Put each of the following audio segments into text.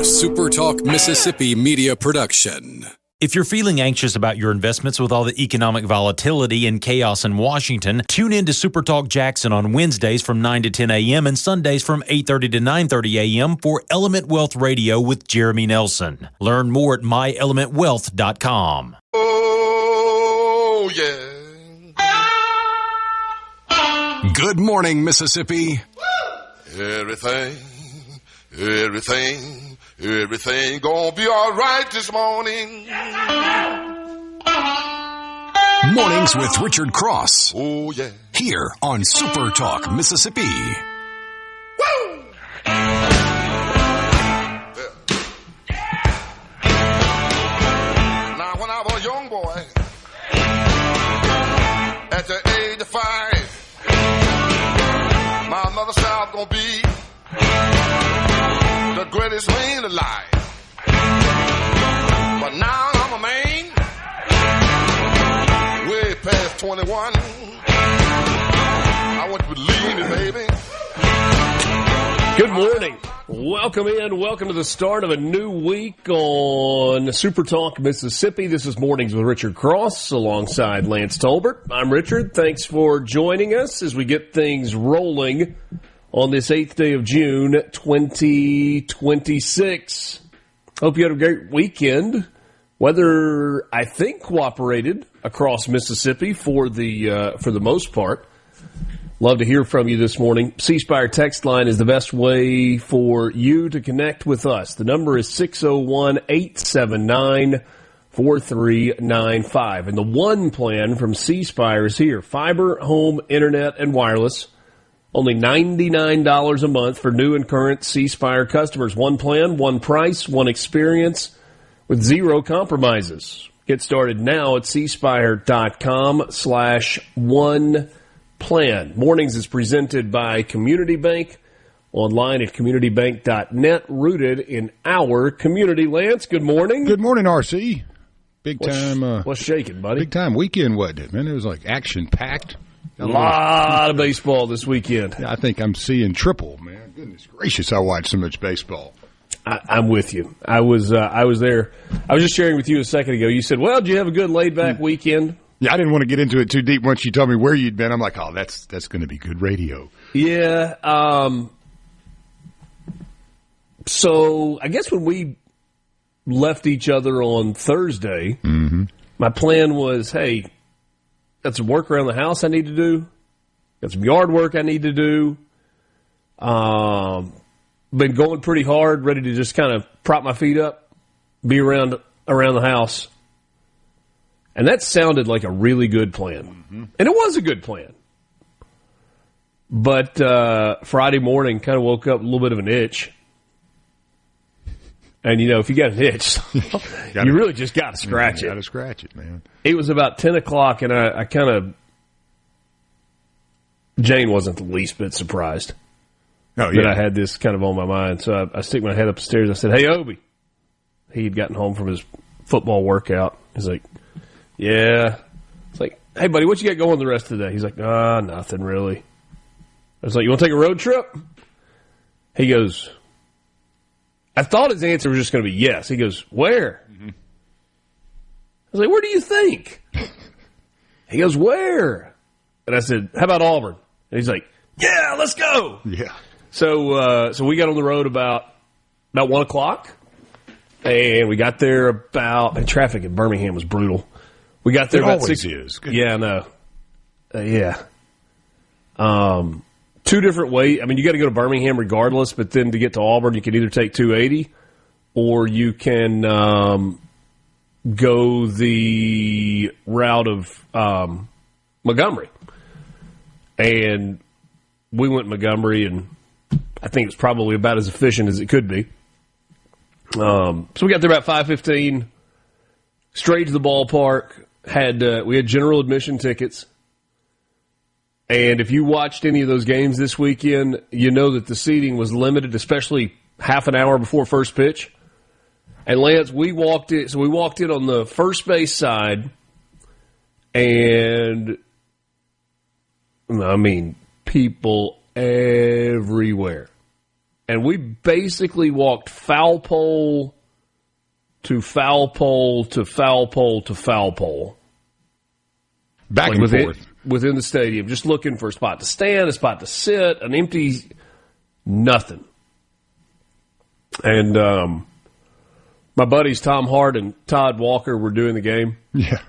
SuperTalk Mississippi media production. If you're feeling anxious about your investments with all the economic volatility and chaos in Washington, tune in to SuperTalk Jackson on Wednesdays from 9 to 10 a.m. and Sundays from 8:30 to 9:30 a.m. for Element Wealth Radio with Jeremy Nelson. Learn more at myelementwealth.com. Oh, yeah. Good morning, Mississippi. Everything gonna be all right this morning. Mornings with Richard Cross. Oh, yeah. Here on SuperTalk Mississippi. Woo! Now, when I was a young boy, at the age of 5, my mother said I was gonna be the greatest man alive. But now I'm a man, way past 21. I want you to believe me, baby. Good morning. Welcome in. Welcome to the start of a new week on SuperTalk Mississippi. This is Mornings with Richard Cross alongside Lance Tolbert. I'm Richard. Thanks for joining us as we get things rolling on this 8th day of June, 2026. Hope you had a great weekend. Weather, I think, cooperated across Mississippi for the most part. Love to hear from you this morning. C-Spire text line is the best way for you to connect with us. The number is 601-879-4395. And the one plan from C-Spire is here. Fiber, home, internet, and wireless. Only $99 a month for new and current C-Spire customers. One plan, one price, one experience with zero compromises. Get started now at cspire.com/one plan. Mornings is presented by Community Bank. Online at communitybank.net, rooted in our community. Lance, good morning. Good morning, RC. Big time. What's shaking, buddy? Big time weekend, wasn't it, man? It was like action-packed. A lot of baseball this weekend. I think I'm seeing triple, man. Goodness gracious, I watched so much baseball. I'm with you. I was there. I was just sharing with you a second ago. You said, well, did you have a good laid-back weekend? Yeah, I didn't want to get into it too deep once you told me where you'd been. I'm like, oh, that's going to be good radio. Yeah. So I guess when we left each other on Thursday, my plan was, hey, got some work around the house I need to do. Got some yard work I need to do. Been going pretty hard, ready to just kind of prop my feet up, be around the house. And that sounded like a really good plan. And it was a good plan. But Friday morning, kind of woke up with a little bit of an itch. And, you know, if you got an itch, you really just got to scratch it. Got to scratch it, man. It was about 10 o'clock, and I kind of – Jane wasn't the least bit surprised that I had this kind of on my mind. So I stick my head upstairs. I said, hey, Obi. He had gotten home from his football workout. He's like, yeah. It's like, hey, buddy, what you got going the rest of the day? He's like, nothing really. I was like, you want to take a road trip? He goes – I thought his answer was just going to be yes. He goes, where? I was like, where do you think? He goes, where? And I said, how about Auburn? And he's like, yeah, let's go. Yeah. So we got on the road about 1 o'clock, and we got there and traffic in Birmingham was brutal. We got there about 6. Yeah, I know. Yeah. Two different ways. I mean, you got to go to Birmingham regardless, but then to get to Auburn, you can either take 280 or you can go the route of Montgomery. And we went Montgomery, and I think it's probably about as efficient as it could be. So we got there about 5:15, straight to the ballpark. We had general admission tickets. And if you watched any of those games this weekend, you know that the seating was limited, especially half an hour before first pitch. And Lance, we walked in on the first base side, and I mean, people everywhere. And we basically walked foul pole to foul pole to foul pole to foul pole. Back and forth. Within the stadium, just looking for a spot to stand, a spot to sit, an empty nothing. And my buddies Tom Hart and Todd Walker were doing the game. Yeah.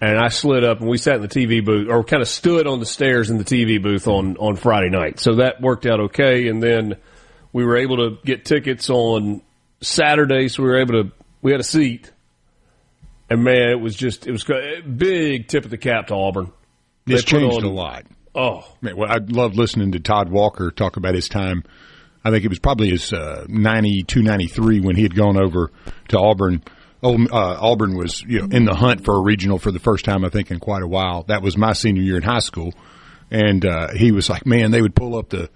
And I slid up and we sat in the TV booth, or kind of stood on the stairs in the TV booth on Friday night. So that worked out okay. And then we were able to get tickets on Saturday, so we had a seat. And man, it was a big tip of the cap to Auburn. It's changed a lot. Oh. Man, well, I love listening to Todd Walker talk about his time. I think it was probably his 92, 93 when he had gone over to Auburn. Auburn was in the hunt for a regional for the first time, I think, in quite a while. That was my senior year in high school. And he was like, man, they would pull up the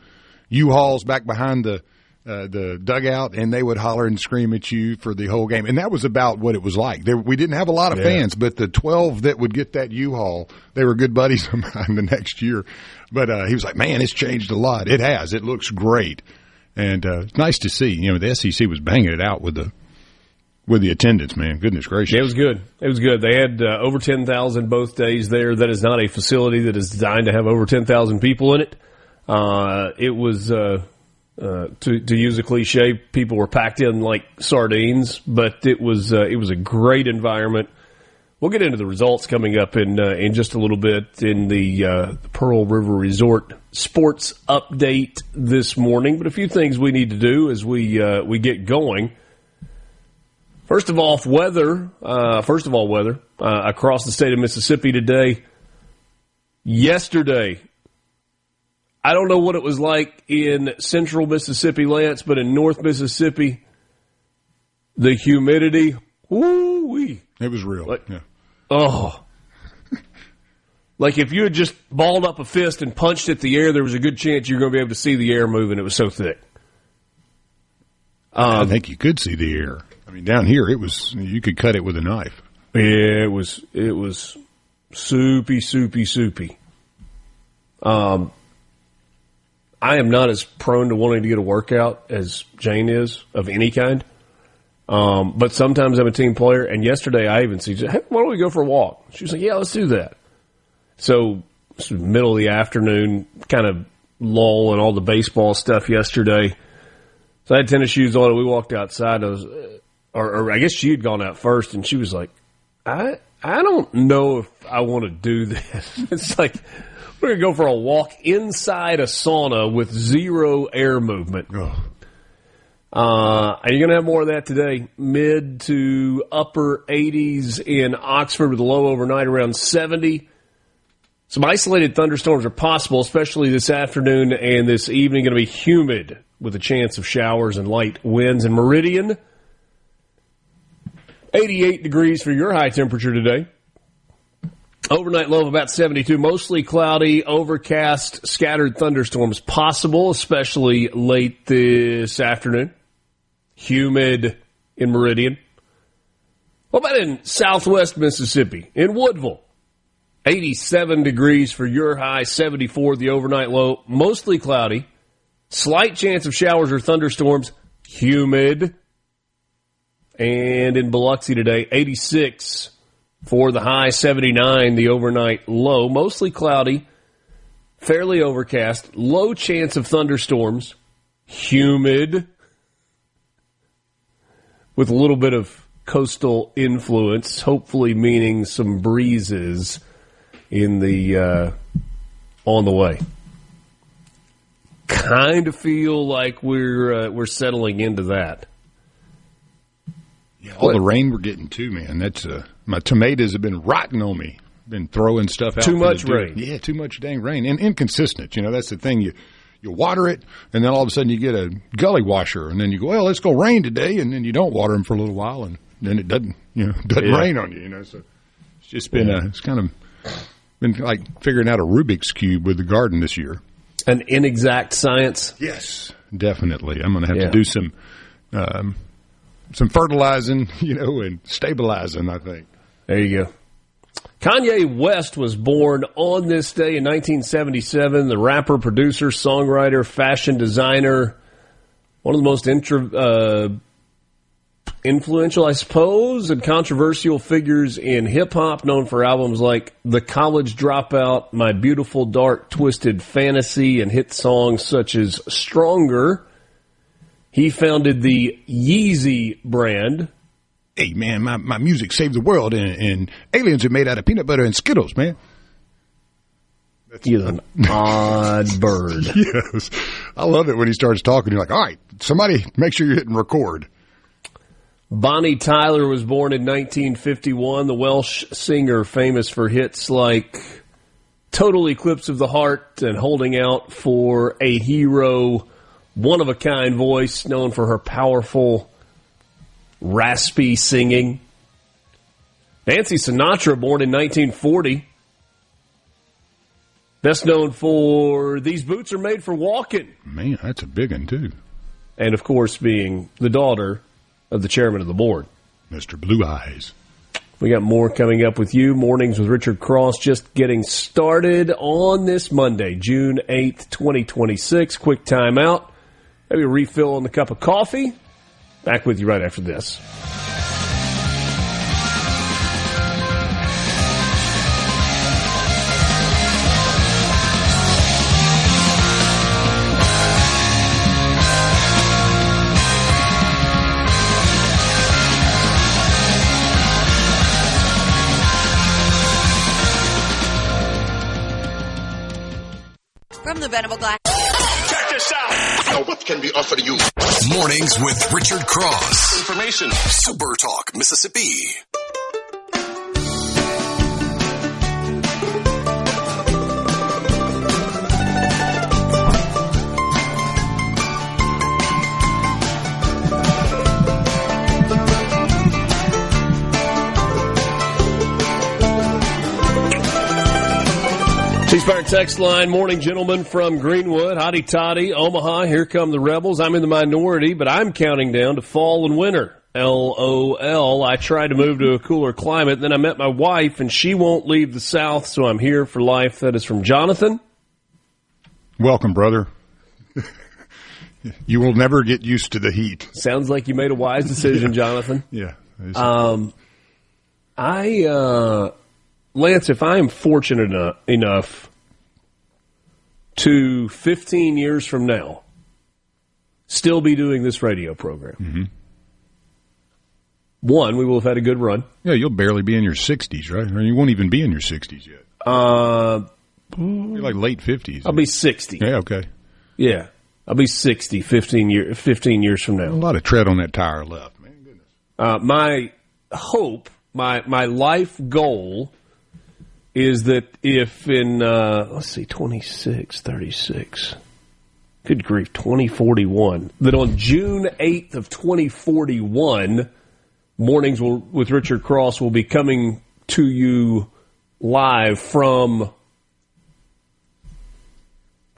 U-Hauls back behind the dugout, and they would holler and scream at you for the whole game. And that was about what it was like. We didn't have a lot of fans, but the 12 that would get that U-Haul, they were good buddies of mine the next year. But he was like, man, it's changed a lot. It has. It looks great. And it's nice to see. The SEC was banging it out with the attendance, man. Goodness gracious. Yeah, it was good. It was good. They had over 10,000 both days there. That is not a facility that is designed to have over 10,000 people in it. It was, to use a cliche, people were packed in like sardines, but it was a great environment. We'll get into the results coming up in just a little bit in the Pearl River Resort sports update this morning. But a few things we need to do as we get going. First of all, weather across the state of Mississippi today. Yesterday, I don't know what it was like in central Mississippi, Lance, but in North Mississippi, the humidity, woo-wee. It was real. Yeah. Oh. Like if you had just balled up a fist and punched at the air, there was a good chance you were going to be able to see the air moving. It was so thick. I think you could see the air. I mean, down here, you could cut it with a knife. Yeah, it was soupy. I am not as prone to wanting to get a workout as Jane is of any kind. But sometimes I'm a team player. And yesterday I even said, hey, why don't we go for a walk? She was like, yeah, let's do that. So this was middle of the afternoon, kind of lull and all the baseball stuff yesterday. So I had tennis shoes on and we walked outside. Or I guess she had gone out first and she was like, I don't know if I want to do this. It's like, we're going to go for a walk inside a sauna with zero air movement. Oh. Are you going to have more of that today? Mid to upper 80s in Oxford with a low overnight around 70. Some isolated thunderstorms are possible, especially this afternoon and this evening. Going to be humid with a chance of showers and light winds. In Meridian, 88 degrees for your high temperature today. Overnight low of about 72, mostly cloudy, overcast, scattered thunderstorms possible, especially late this afternoon. Humid in Meridian. What about in southwest Mississippi? In Woodville, 87 degrees for your high, 74 the overnight low, mostly cloudy, slight chance of showers or thunderstorms, humid. And in Biloxi today, 86 for the high, 79 the overnight low, mostly cloudy, fairly overcast, low chance of thunderstorms, humid, with a little bit of coastal influence, hopefully meaning some breezes in the on the way. Kind of feel like we're settling into that. Yeah, all the rain we're getting too, man. That's my tomatoes have been rotting on me. Been throwing stuff out. Too much rain. Yeah, too much dang rain and inconsistent. That's the thing. You water it, and then all of a sudden you get a gully washer, and then you go, well, let's go rain today, and then you don't water them for a little while, and then it doesn't rain on you. So it's just been it's kind of been like figuring out a Rubik's Cube with the garden this year. An inexact science. Yes, definitely. I'm going to have to do some fertilizing, and stabilizing, I think. There you go. Kanye West was born on this day in 1977. The rapper, producer, songwriter, fashion designer, One of the most influential, I suppose, and controversial figures in hip-hop, known for albums like The College Dropout, My Beautiful Dark Twisted Fantasy, and hit songs such as Stronger. He founded the Yeezy brand. Hey, man, my music saved the world, and aliens are made out of peanut butter and Skittles, man. He's an odd bird. Yes. I love it when he starts talking. You're like, all right, somebody make sure you're hitting record. Bonnie Tyler was born in 1951, the Welsh singer famous for hits like Total Eclipse of the Heart and Holding Out for a Hero, one-of-a-kind voice known for her powerful, raspy singing. Nancy Sinatra, born in 1940. Best known for These Boots Are Made for Walking. Man, that's a big one, too. And, of course, being the daughter of the chairman of the board, Mr. Blue Eyes. We got more coming up with you. Mornings with Richard Cross just getting started on this Monday, June 8th, 2026. Quick time out. Maybe a refill on the cup of coffee. Back with you right after this. From the Venable Glass. Check this out. Now, what can be offered to you? Mornings with Richard Cross. Information. Super Talk, Mississippi. C-Spire text line, morning gentlemen from Greenwood, hotty toddy, Omaha, here come the rebels. I'm in the minority, but I'm counting down to fall and winter. LOL. I tried to move to a cooler climate, then I met my wife, and she won't leave the South, so I'm here for life. That is from Jonathan. Welcome, brother. You will never get used to the heat. Sounds like you made a wise decision, Jonathan. Yeah. Lance, if I am fortunate enough to 15 years from now still be doing this radio program, one, we will have had a good run. Yeah, you'll barely be in your 60s, right? Or you won't even be in your 60s yet. You're like late 50s. I'll be 60. Yeah, okay. Yeah, I'll be 60 15 years from now. A lot of tread on that tire left, man. Goodness. My hope, my life goal is that if in, 26, 36, good grief, 2041, that on June 8th of 2041, Mornings with Richard Cross will be coming to you live from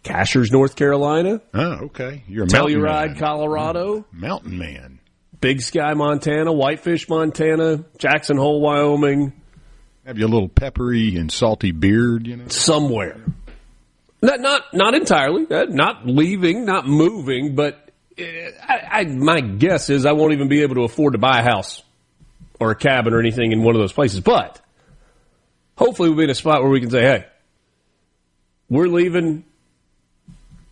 Cashers, North Carolina. Oh, okay. You're a mountain man. Telluride, Colorado. Mountain man. Big Sky, Montana. Whitefish, Montana. Jackson Hole, Wyoming. Have you a little peppery and salty beard, you know? Somewhere. Not entirely. Not leaving, not moving, but my guess is I won't even be able to afford to buy a house or a cabin or anything in one of those places. But hopefully we'll be in a spot where we can say, hey, we're leaving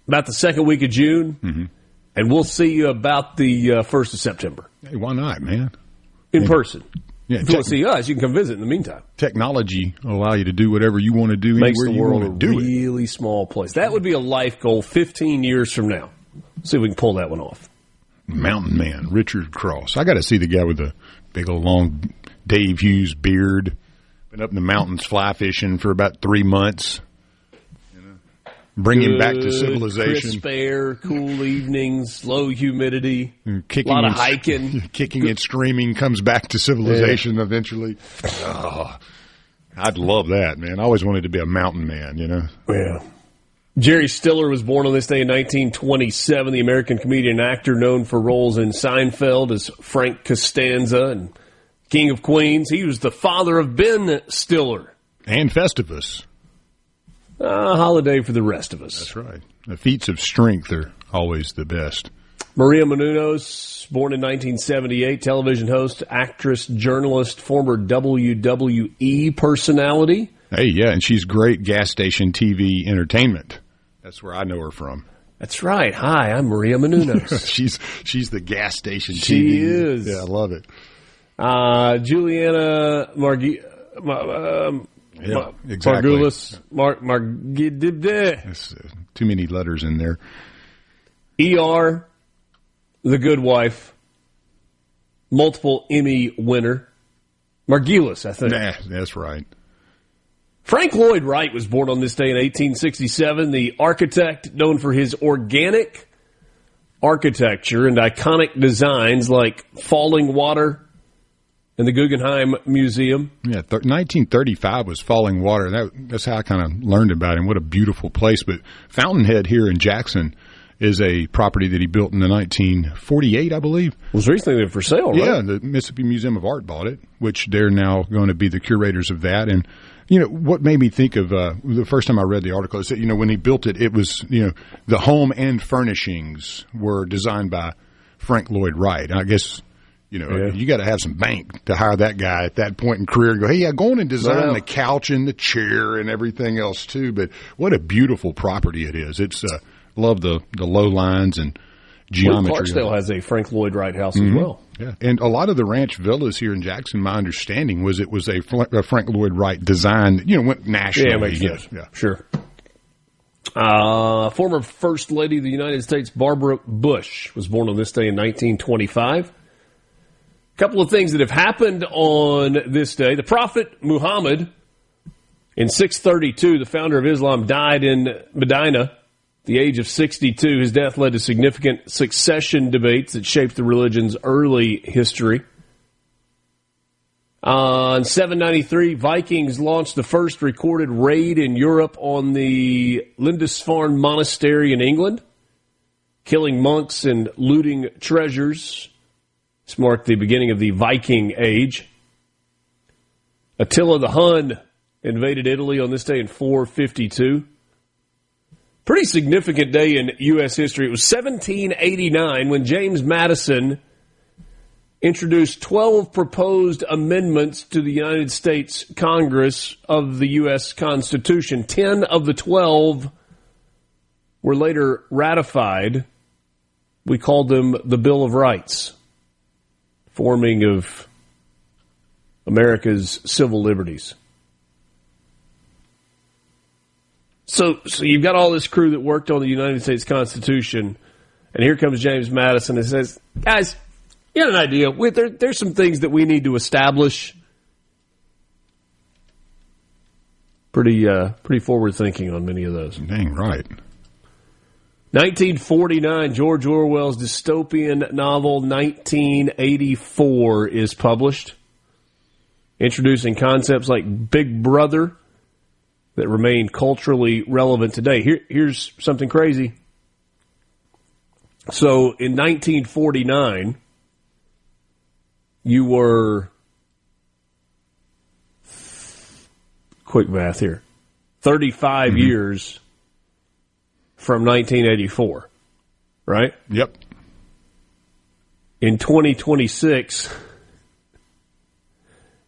about the second week of June, and we'll see you about the 1st of September. Hey, why not, man? In person. Yeah, if you want to see us, you can come visit in the meantime. Technology will allow you to do whatever you want to do Makes anywhere the world you want to do it. a really small place. That would be a life goal 15 years from now. See if we can pull that one off. Mountain man, Richard Cross. I got to see the guy with the big old long Dave Hughes beard. Been up in the mountains fly fishing for about 3 months. Bring him back to civilization. Crisp air, cool evenings, low humidity, a kicking lot of hiking. Kicking and screaming, comes back to civilization eventually. Oh, I'd love that, man. I always wanted to be a mountain man, you know? Yeah. Jerry Stiller was born on this day in 1927, the American comedian and actor known for roles in Seinfeld as Frank Costanza and King of Queens. He was the father of Ben Stiller. And Festivus. A holiday for the rest of us. That's right. The feats of strength are always the best. Maria Menounos, born in 1978, television host, actress, journalist, former WWE personality. Hey, yeah, and she's great gas station TV entertainment. That's where I know her from. That's right. Hi, I'm Maria Menounos. she's the gas station TV. She is. Yeah, I love it. Juliana Exactly. Margulis. Too many letters in there. ER, The Good Wife, multiple Emmy winner. Margulis, I think. That's right. Frank Lloyd Wright was born on this day in 1867, the architect known for his organic architecture and iconic designs like Falling Water and the Guggenheim Museum. Yeah, 1935 was Falling Water. That's how I kind of learned about him. What a beautiful place. But Fountainhead here in Jackson is a property that he built in the 1948, I believe. It was recently for sale, right? Yeah, the Mississippi Museum of Art bought it, which they're now going to be the curators of that. And, you know, what made me think of the first time I read the article is that, you know, when he built it, it was, you know, the home and furnishings were designed by Frank Lloyd Wright. I guess, you know, you got to have some bank to hire that guy at that point in career and go, hey, yeah, go on and design the couch and the chair and everything else too. But what a beautiful property it is. It's love the low lines and geometry. Clarksdale has a Frank Lloyd Wright house as well. Yeah, and a lot of the ranch villas here in Jackson, my understanding was it was a Frank Lloyd Wright design. You know, went nationally. Yeah, makes sense. Yeah, sure. Former First Lady of the United States, Barbara Bush, was born on this day in 1925. A couple of things that have happened on this day. The Prophet Muhammad, in 632, the founder of Islam, died in Medina at the age of 62. His death led to significant succession debates that shaped the religion's early history. In 793, Vikings launched the first recorded raid in Europe on the Lindisfarne Monastery in England, killing monks and looting treasures. This marked the beginning of the Viking Age. Attila the Hun invaded Italy on this day in 452. Pretty significant day in U.S. history. It was 1789 when James Madison introduced 12 proposed amendments to the United States Congress of the U.S. Constitution. 10 of the 12 were later ratified. We called them the Bill of Rights, forming of America's civil liberties. So you've got all this crew that worked on the United States Constitution, and here comes James Madison and says, guys, you got an idea. There's some things that we need to establish. Pretty forward-thinking on many of those. Dang right. 1949, George Orwell's dystopian novel 1984 is published, introducing concepts like Big Brother that remain culturally relevant today. Here's something crazy. So in 1949, you were, quick math here, 35 years from 1984, right? Yep. In 2026,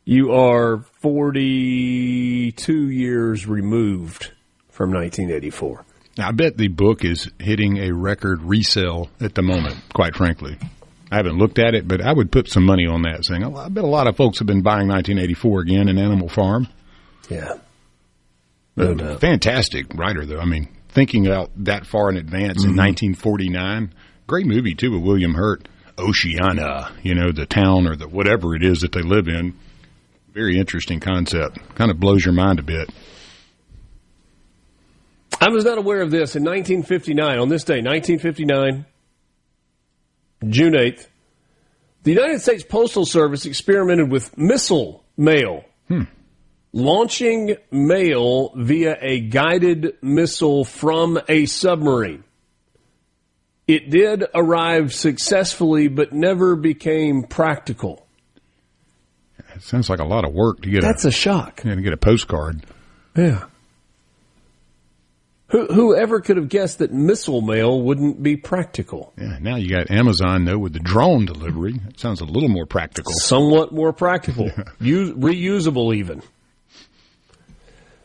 you are 42 years removed from 1984. Now, I bet the book is hitting a record resale at the moment, quite frankly. I haven't looked at it, but I would put some money on that, saying, I bet a lot of folks have been buying 1984 again in Animal Farm. Yeah. No doubt. Fantastic writer, though. I mean, thinking out that far in advance in 1949. Great movie, too, with William Hurt. Oceana, you know, the town or the whatever it is that they live in. Very interesting concept. Kind of blows your mind a bit. I was not aware of this. In 1959, on this day, 1959, June 8th, the United States Postal Service experimented with missile mail, launching mail via a guided missile from a submarine. It did arrive successfully, but never became practical. It sounds like a lot of work to get. That's a shock. To get a postcard. Yeah. Whoever could have guessed that missile mail wouldn't be practical? Yeah, now you got Amazon, though, with the drone delivery. That sounds a little more practical. Somewhat more practical. Reusable, even.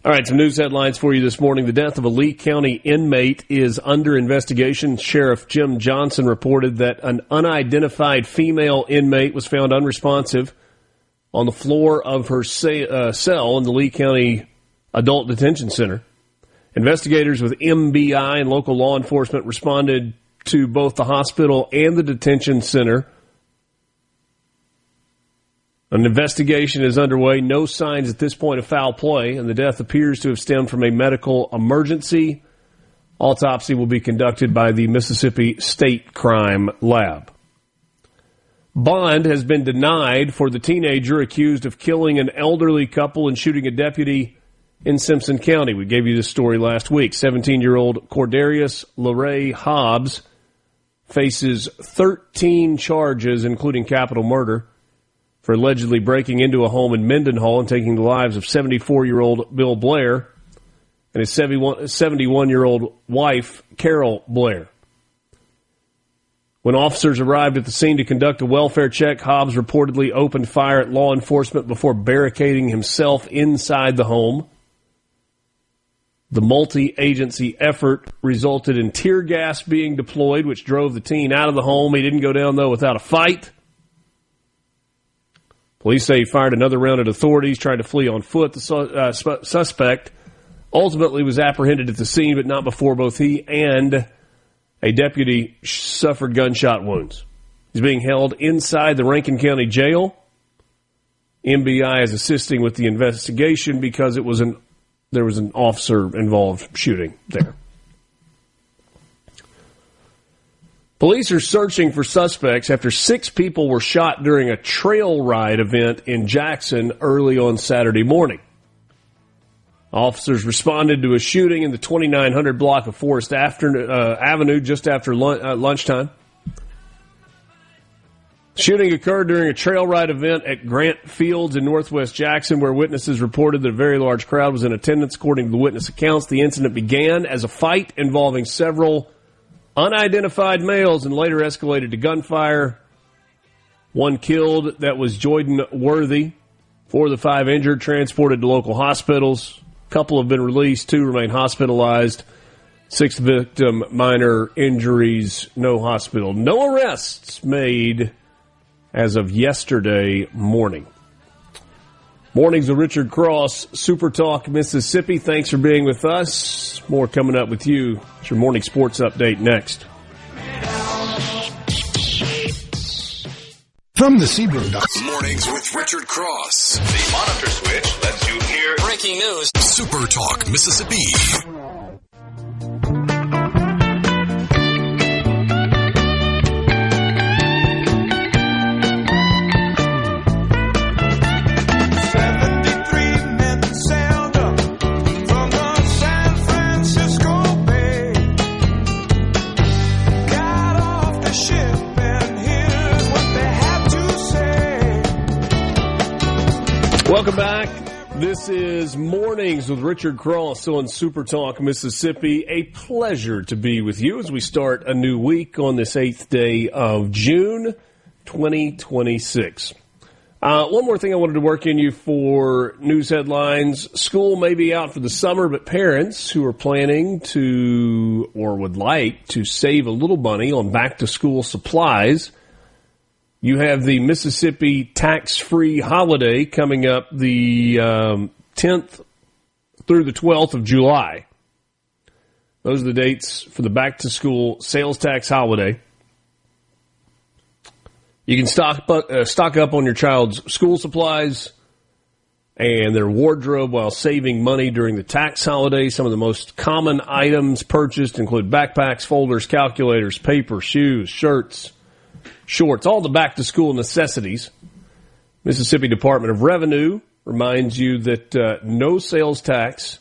All right, some news headlines for you this morning. The death of a Lee County inmate is under investigation. Sheriff Jim Johnson reported that an unidentified female inmate was found unresponsive on the floor of her cell in the Lee County Adult Detention Center. Investigators with MBI and local law enforcement responded to both the hospital and the detention center. An investigation is underway. No signs at this point of foul play, and the death appears to have stemmed from a medical emergency. Autopsy will be conducted by the Mississippi State Crime Lab. Bond has been denied for the teenager accused of killing an elderly couple and shooting a deputy in Simpson County. We gave you this story last week. 17-year-old Cordarius LeRae Hobbs faces 13 charges, including capital murder, for allegedly breaking into a home in Mendenhall and taking the lives of 74-year-old Bill Blair and his 71-year-old wife, Carol Blair. When officers arrived at the scene to conduct a welfare check, Hobbs reportedly opened fire at law enforcement before barricading himself inside the home. The multi-agency effort resulted in tear gas being deployed, which drove the teen out of the home. He didn't go down, though, without a fight. Police say he fired another round at authorities, tried to flee on foot. The suspect ultimately was apprehended at the scene, but not before both he and a deputy suffered gunshot wounds. He's being held inside the Rankin County Jail. MBI is assisting with the investigation because there was an officer-involved shooting there. Police are searching for suspects after 6 people were shot during a trail ride event in Jackson early on Saturday morning. Officers responded to a shooting in the 2900 block of Forest Avenue just after lunchtime. Shooting occurred during a trail ride event at Grant Fields in Northwest Jackson, where witnesses reported that a very large crowd was in attendance. According to the witness accounts, the incident began as a fight involving several unidentified males and later escalated to gunfire. 1 killed, that was Jordan Worthy. 4 of the 5 injured, transported to local hospitals. A couple have been released, 2 remain hospitalized. 6th victim, minor injuries, no hospital. No arrests made as of yesterday morning. Mornings with Richard Cross, SuperTalk, Mississippi. Thanks for being with us. More coming up with you. It's your morning sports update next. From the Seabrook. Mornings with Richard Cross. The monitor switch lets you hear Breaking news. SuperTalk, Mississippi. Welcome back. This is Mornings with Richard Cross on SuperTalk, Mississippi. A pleasure to be with you as we start a new week on this 8th day of June, 2026. One more thing I wanted to work in you for news headlines. School may be out for the summer, but parents who are planning to or would like to save a little money on back-to-school supplies, you have the Mississippi tax-free holiday coming up the 10th through the 12th of July. Those are the dates for the back-to-school sales tax holiday. You can stock up on your child's school supplies and their wardrobe while saving money during the tax holiday. Some of the most common items purchased include backpacks, folders, calculators, paper, shoes, shirts, shorts, all the back-to-school necessities. Mississippi Department of Revenue reminds you that no sales tax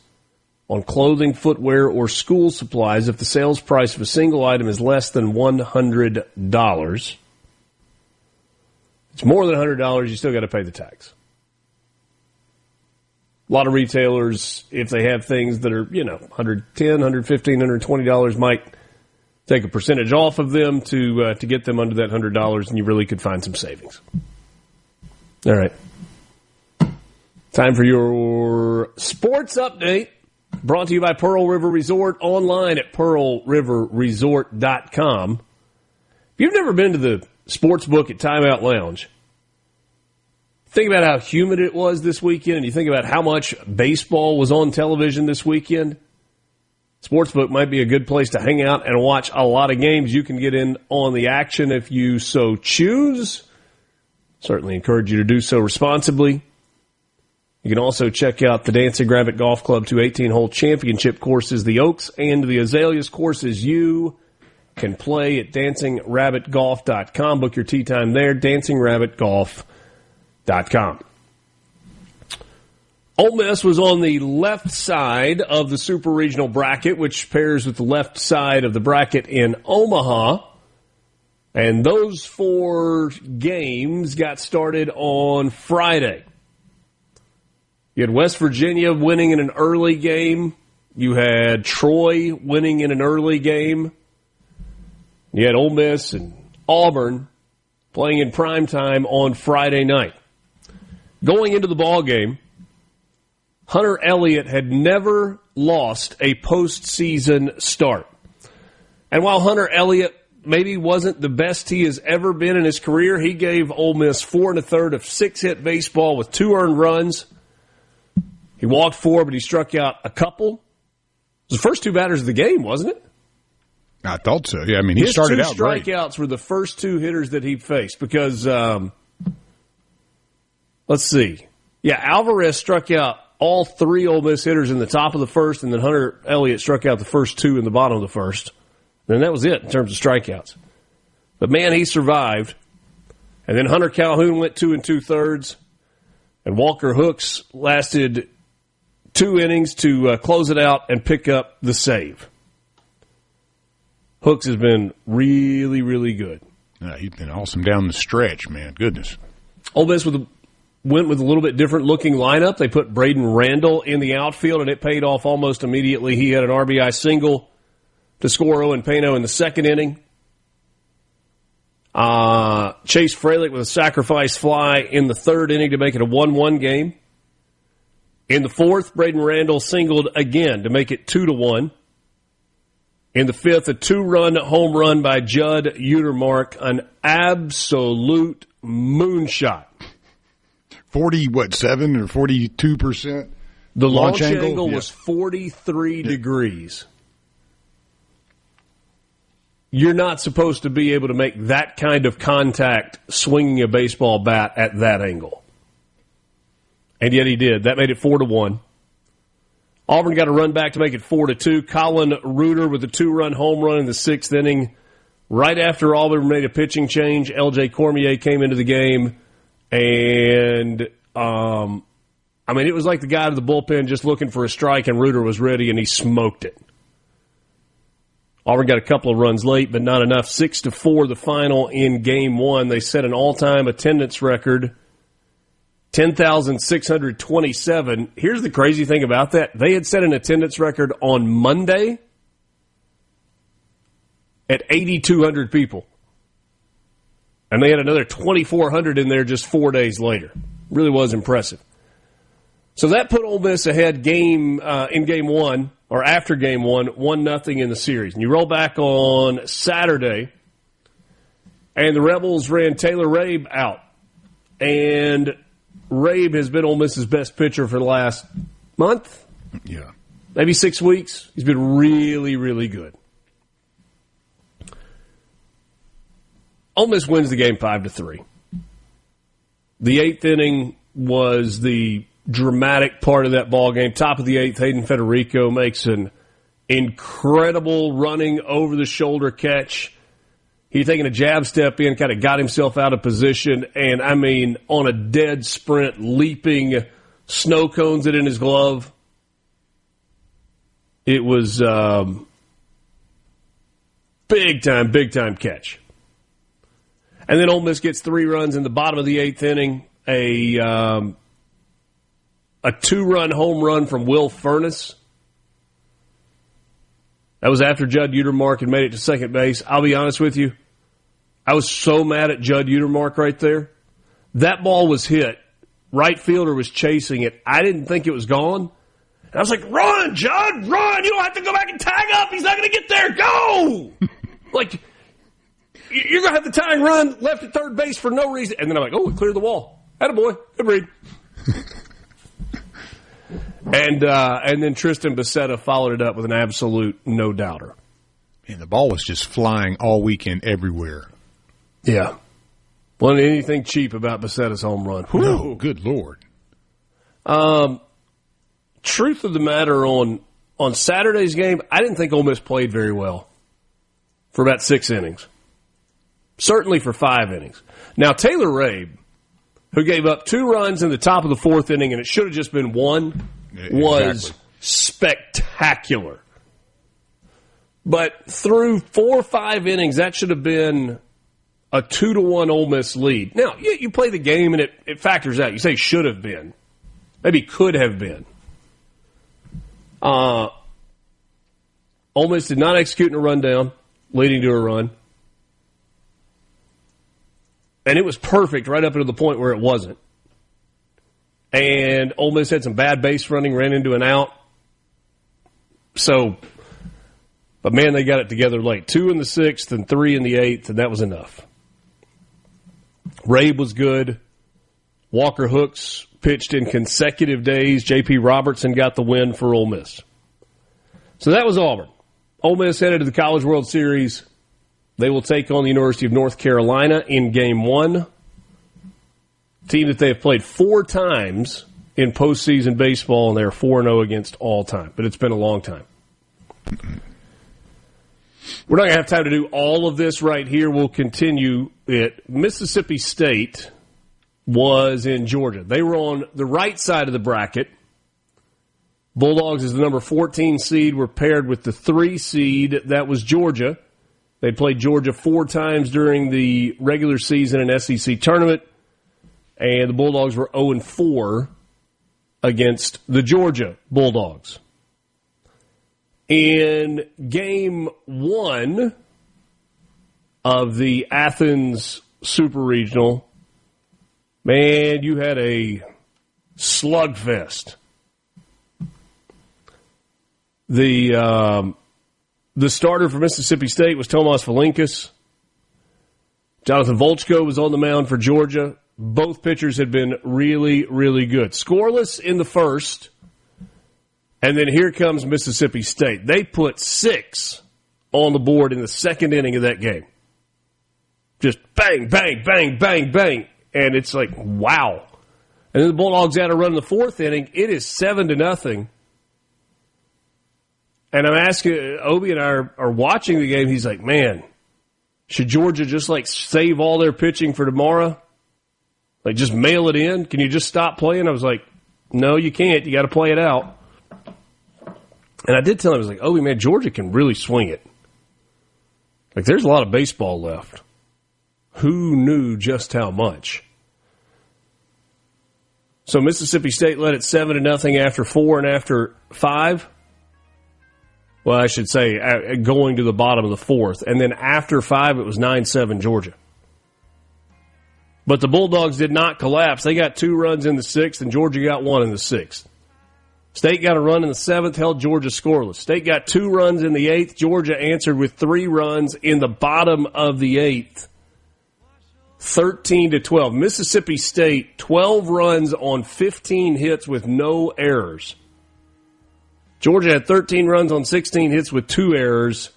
on clothing, footwear, or school supplies if the sales price of a single item is less than $100. If it's more than $100, you still got to pay the tax. A lot of retailers, if they have things that are, $110, $115, $120, might take a percentage off of them to get them under that $100, and you really could find some savings. All right. Time for your sports update, brought to you by Pearl River Resort, online at pearlriverresort.com. If you've never been to the sports book at Timeout Lounge, think about how humid it was this weekend, and you think about how much baseball was on television this weekend. Sportsbook might be a good place to hang out and watch a lot of games. You can get in on the action if you so choose. Certainly encourage you to do so responsibly. You can also check out the Dancing Rabbit Golf Club 2 18-hole championship courses, the Oaks and the Azaleas courses. You can play at dancingrabbitgolf.com. Book your tee time there, dancingrabbitgolf.com. Ole Miss was on the left side of the Super Regional bracket, which pairs with the left side of the bracket in Omaha. And those 4 games got started on Friday. You had West Virginia winning in an early game. You had Troy winning in an early game. You had Ole Miss and Auburn playing in primetime on Friday night. Going into the ball game, Hunter Elliott had never lost a postseason start. And while Hunter Elliott maybe wasn't the best he has ever been in his career, he gave Ole Miss 4 1/3 of 6-hit baseball with 2 earned runs. He walked 4, but he struck out a couple. It was the first 2 batters of the game, wasn't it? I thought so. Yeah, I mean, he started out great. His 2 strikeouts were the first 2 hitters that he faced because, let's see. Yeah, Alvarez struck out all 3 Ole Miss hitters in the top of the first, and then Hunter Elliott struck out the first 2 in the bottom of the first. And that was it in terms of strikeouts. But, man, he survived. And then Hunter Calhoun went 2 2/3, and Walker Hooks lasted 2 innings to close it out and pick up the save. Hooks has been really, really good. He's been awesome down the stretch, man. Goodness. Ole Miss went with a little bit different looking lineup. They put Braden Randall in the outfield, and it paid off almost immediately. He had an RBI single to score Owen Pano in the second inning. Chase Fralick with a sacrifice fly in the third inning to make it a 1-1 game. In the fourth, Braden Randall singled again to make it 2-1. In the fifth, a 2-run home run by Judd Utermark, an absolute moonshot. 7 or 42%? The launch angle was 43 degrees. You're not supposed to be able to make that kind of contact swinging a baseball bat at that angle. And yet he did. That made it 4-1. Auburn got a run back to make it 4-2. Colin Reuter with a 2-run home run in the sixth inning. Right after Auburn made a pitching change, L.J. Cormier came into the game. And, it was like the guy to the bullpen just looking for a strike, and Reuter was ready, and he smoked it. Auburn got a couple of runs late, but not enough. 6-4 the final in Game 1. They set an all-time attendance record, 10,627. Here's the crazy thing about that. They had set an attendance record on Monday at 8,200 people. And they had another 2,400 in there just 4 days later. Really was impressive. So that put Ole Miss ahead in Game 1, or after Game 1, 1-0 in the series. And you roll back on Saturday, and the Rebels ran Taylor Rabe out. And Rabe has been Ole Miss's best pitcher for the last month. Yeah. Maybe 6 weeks. He's been really, really good. Ole Miss wins the game 5-3. The eighth inning was the dramatic part of that ball game. Top of the eighth, Hayden Federico makes an incredible running over-the-shoulder catch. He taking a jab step in, kind of got himself out of position, and, on a dead sprint, leaping, snow cones it in his glove. It was big-time catch. And then Ole Miss gets 3 runs in the bottom of the eighth inning. A a 2-run home run from Will Furness. That was after Judd Utermark had made it to second base. I'll be honest with you. I was so mad at Judd Utermark right there. That ball was hit. Right fielder was chasing it. I didn't think it was gone. And I was like, run, Judd, run. You don't have to go back and tag up. He's not going to get there. Go. Like, you're going to have the tying run left at third base for no reason. And then I'm like, oh, we cleared the wall. Attaboy. Good read. And then Tristan Becerra followed it up with an absolute no-doubter. And the ball was just flying all weekend everywhere. Yeah. Wasn't anything cheap about Becerra's home run. Whew. No, good Lord. Truth of the matter, on Saturday's game, I didn't think Ole Miss played very well for about 6 innings. Certainly for 5 innings. Now, Taylor Rabe, who gave up 2 runs in the top of the 4th inning, and it should have just been 1, was spectacular. But through 4 or 5 innings, that should have been a 2-1 Ole Miss lead. Now, you play the game and it factors out. You say should have been. Maybe could have been. Ole Miss did not execute in a rundown, leading to a run. And it was perfect right up until the point where it wasn't. And Ole Miss had some bad base running, ran into an out. So, but man, they got it together late. 2 in the 6th and 3 in the 8th, and that was enough. Rabe was good. Walker Hooks pitched in consecutive days. J.P. Robertson got the win for Ole Miss. So that was Auburn. Ole Miss headed to the College World Series. They will take on the University of North Carolina in Game 1. Team that they have played 4 times in postseason baseball, and they're 4-0 against all time. But it's been a long time. We're not going to have time to do all of this right here. We'll continue it. Mississippi State was in Georgia. They were on the right side of the bracket. Bulldogs is the number 14 seed. Were paired with the 3 seed. That was Georgia. They played Georgia 4 times during the regular season and SEC tournament. And the Bulldogs were 0-4 against the Georgia Bulldogs. In Game 1 of the Athens Super Regional, man, you had a slugfest. The starter for Mississippi State was Tomas Valinkas. Jonathan Volchko was on the mound for Georgia. Both pitchers had been really, really good. Scoreless in the first. And then here comes Mississippi State. They put 6 on the board in the second inning of that game. Just bang, bang, bang, bang, bang. And it's like, wow. And then the Bulldogs had a run in the 4th inning. It is 7-0. And I'm asking, Obi and I are watching the game. He's like, man, should Georgia just like save all their pitching for tomorrow? Like just mail it in? Can you just stop playing? I was like, no, you can't. You got to play it out. And I did tell him, I was like, Obi, man, Georgia can really swing it. Like there's a lot of baseball left. Who knew just how much? So Mississippi State led it 7-0 after 4 and after 5. Well, I should say going to the bottom of the 4th. And then after 5, it was 9-7 Georgia. But the Bulldogs did not collapse. They got 2 runs in the 6th, and Georgia got 1 in the 6th. State got a run in the 7th, held Georgia scoreless. State got 2 runs in the 8th. Georgia answered with 3 runs in the bottom of the 8th. 13-12. Mississippi State, 12 runs on 15 hits with no errors. Georgia had 13 runs on 16 hits with 2 errors,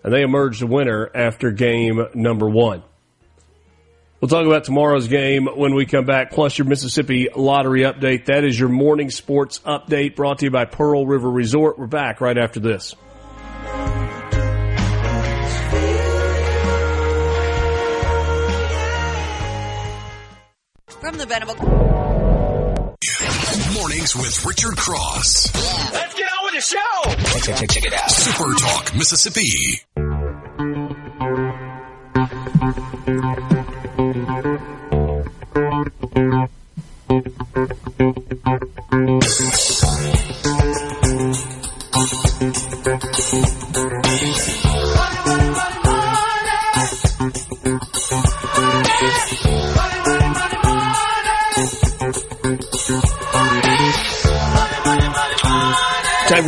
and they emerged a winner after game number 1. We'll talk about tomorrow's game when we come back, plus your Mississippi Lottery update. That is your morning sports update brought to you by Pearl River Resort. We're back right after this. From the Venable. Mornings with Richard Cross. Let's get on with the show. Check it out. Super Talk, Mississippi.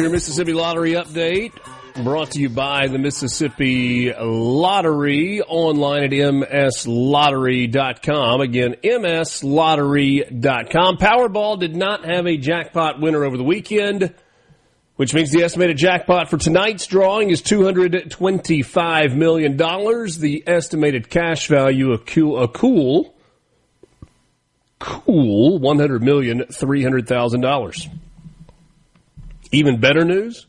your Mississippi Lottery update. Brought to you by the Mississippi Lottery, online at mslottery.com. Again, mslottery.com. Powerball did not have a jackpot winner over the weekend, which means the estimated jackpot for tonight's drawing is $225 million. The estimated cash value, a cool $100,300,000. Even better news,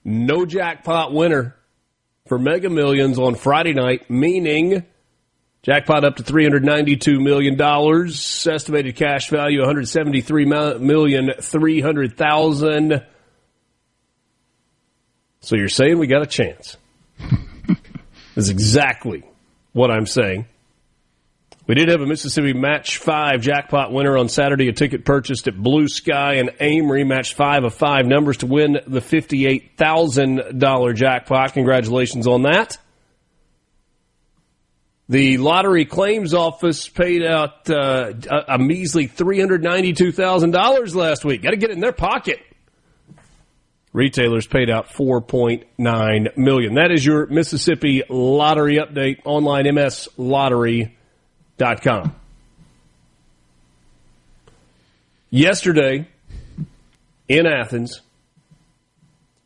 no jackpot winner for Mega Millions on Friday night, meaning jackpot up to $392 million, estimated cash value $173,300,000. So you're saying we got a chance. That's exactly what I'm saying. We did have a Mississippi Match 5 jackpot winner on Saturday, a ticket purchased at Blue Sky and Amory, matched 5 of 5 numbers to win the $58,000 jackpot. Congratulations on that. The lottery claims office paid out a measly $392,000 last week. Got to get it in their pocket. Retailers paid out $4.9 million. That is your Mississippi Lottery update, online mslottery.com. Yesterday in Athens,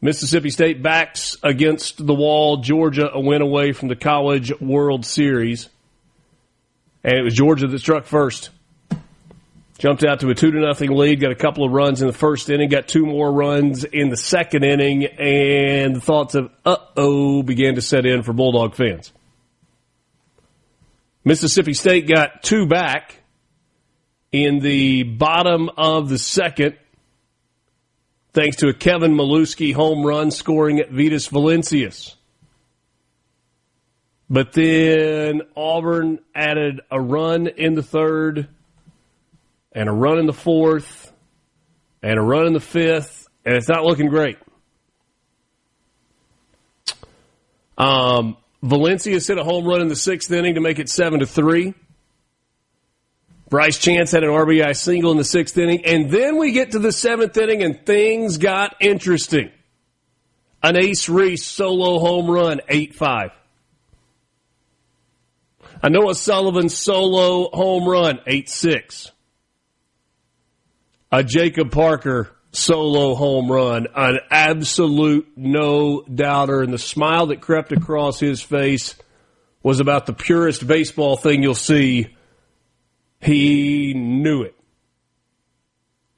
Mississippi State backs against the wall. Georgia a win away from the College World Series. And it was Georgia that struck first. Jumped out to a 2-0 lead, got a couple of runs in the first inning, got 2 more runs in the second inning, and the thoughts of uh-oh began to set in for Bulldog fans. Mississippi State got 2 back in the bottom of the second, thanks to a Kevin Maluski home run scoring at Vitas Valencias. But then Auburn added a run in the third, and a run in the fourth, and a run in the fifth, and it's not looking great. Valencias hit a home run in the 6th inning to make it 7-3. Bryce Chance had an RBI single in the 6th inning, and then we get to the 7th inning, and things got interesting. An Ace Reese solo home run, 8-5. A Noah Sullivan solo home run, 8-6. A Jacob Parker solo home run, an absolute no-doubter, and the smile that crept across his face was about the purest baseball thing you'll see. He knew it.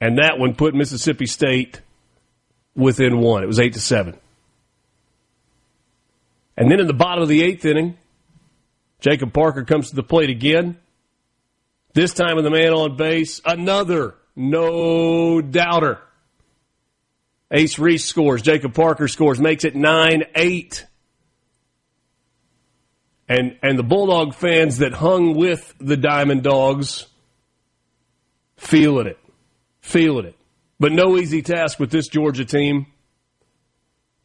And that one put Mississippi State within 1. It was 8-7. And then in the bottom of the 8th inning, Jacob Parker comes to the plate again. This time with the man on base, another no-doubter. Ace Reese scores. Jacob Parker scores. Makes it 9-8. And the Bulldog fans that hung with the Diamond Dogs feeling it. Feeling it. But no easy task with this Georgia team.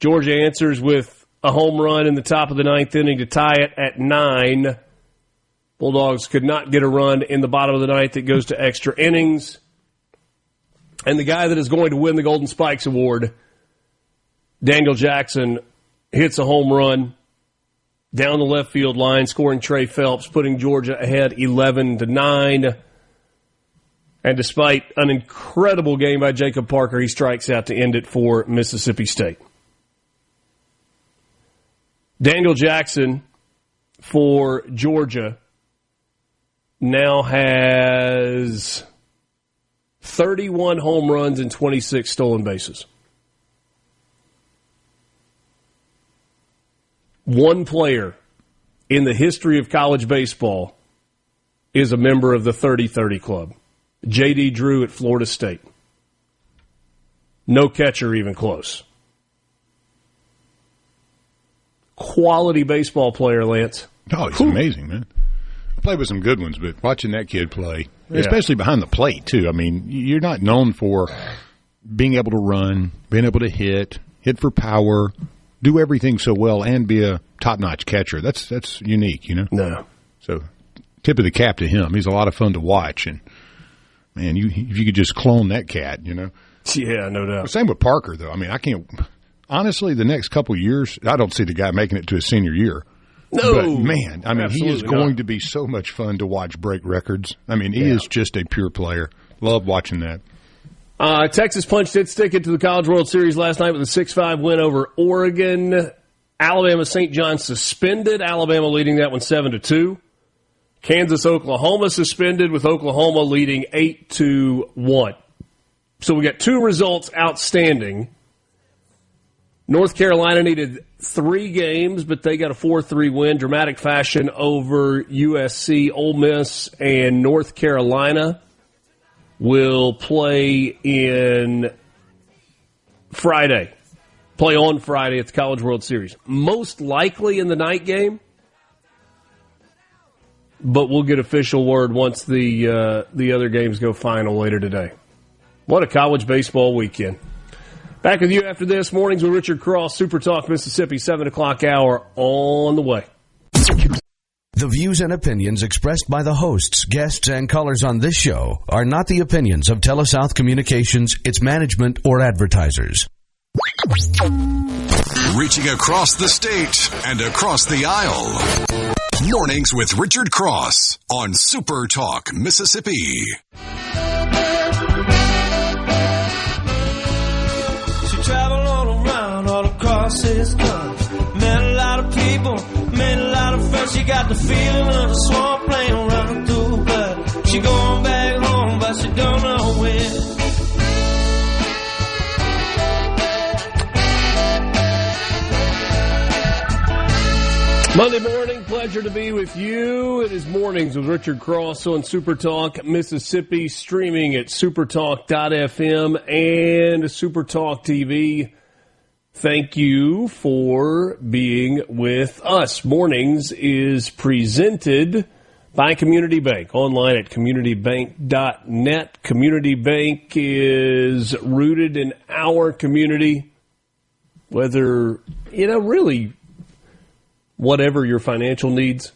Georgia answers with a home run in the top of the 9th inning to tie it at 9. Bulldogs could not get a run in the bottom of the 9th. It goes to extra innings. And the guy that is going to win the Golden Spikes Award, Daniel Jackson, hits a home run down the left field line, scoring Trey Phelps, putting Georgia ahead 11-9. And despite an incredible game by Jacob Parker, he strikes out to end it for Mississippi State. Daniel Jackson for Georgia now has 31 home runs and 26 stolen bases. One player in the history of college baseball is a member of the 30-30 club. J.D. Drew at Florida State. No catcher even close. Quality baseball player, Lance. Oh, he's amazing, man. I played with some good ones, but watching that kid play, especially behind the plate, too. I mean, you're not known for being able to run, being able to hit for power, do everything so well, and be a top-notch catcher. That's unique, you know? No. So, tip of the cap to him. He's a lot of fun to watch. And, man, if you could just clone that cat, you know? Yeah, no doubt. Same with Parker, though. I mean, I can't – honestly, the next couple of years, I don't see the guy making it to his senior year. No. But, man, I mean, he is going not. to be so much fun to watch break records. I mean, he is just a pure player. Love watching that. Texas punched its ticket to the College World Series last night with a 6-5 win over Oregon. Alabama St. John suspended. Alabama leading that one 7-2. Kansas Oklahoma suspended with Oklahoma leading 8-1. So we got two results outstanding. North Carolina needed 3 games, but they got a 4-3 win, dramatic fashion over USC. Ole Miss and North Carolina will play on Friday at the College World Series. Most likely in the night game, but we'll get official word once the other games go final later today. What a college baseball weekend. Back with you after this. Mornings with Richard Cross, SuperTalk Mississippi, 7 o'clock hour on the way. The views and opinions expressed by the hosts, guests, and callers on this show are not the opinions of TeleSouth Communications, its management, or advertisers. Reaching across the state and across the aisle. Mornings with Richard Cross on SuperTalk Mississippi. She traveled all around, all across this country. Met a lot of people, made a lot of friends. She got the feeling of a swamp playing running through blood. She going back home, but she don't know when. Monday morning, pleasure to be with you. It is Mornings with Richard Cross on SuperTalk Mississippi, streaming at supertalk.fm and SuperTalk TV. Thank you for being with us. Mornings is presented by Community Bank, online at communitybank.net. Community Bank is rooted in our community, whether, really, whatever your financial needs,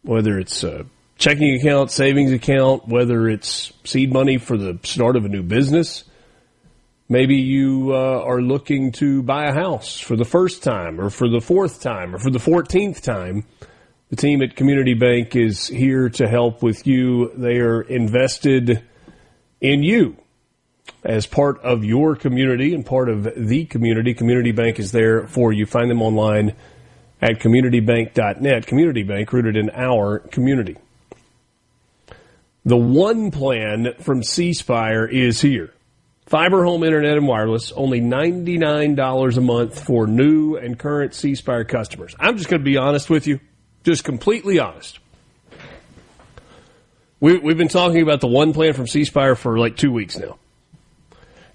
whether it's a checking account, savings account, whether it's seed money for the start of a new business. Maybe you are looking to buy a house for the first time or for the 4th time or for the 14th time. The team at Community Bank is here to help with you. They are invested in you as part of your community and part of the community. Community Bank is there for you. Find them online at communitybank.net. Community Bank, rooted in our community. The One Plan from C Spire is here. Fiber home internet and wireless, only $99 a month for new and current C Spire customers. I'm just going to be honest with you, just completely honest. We've been talking about the One Plan from C Spire for like 2 weeks now.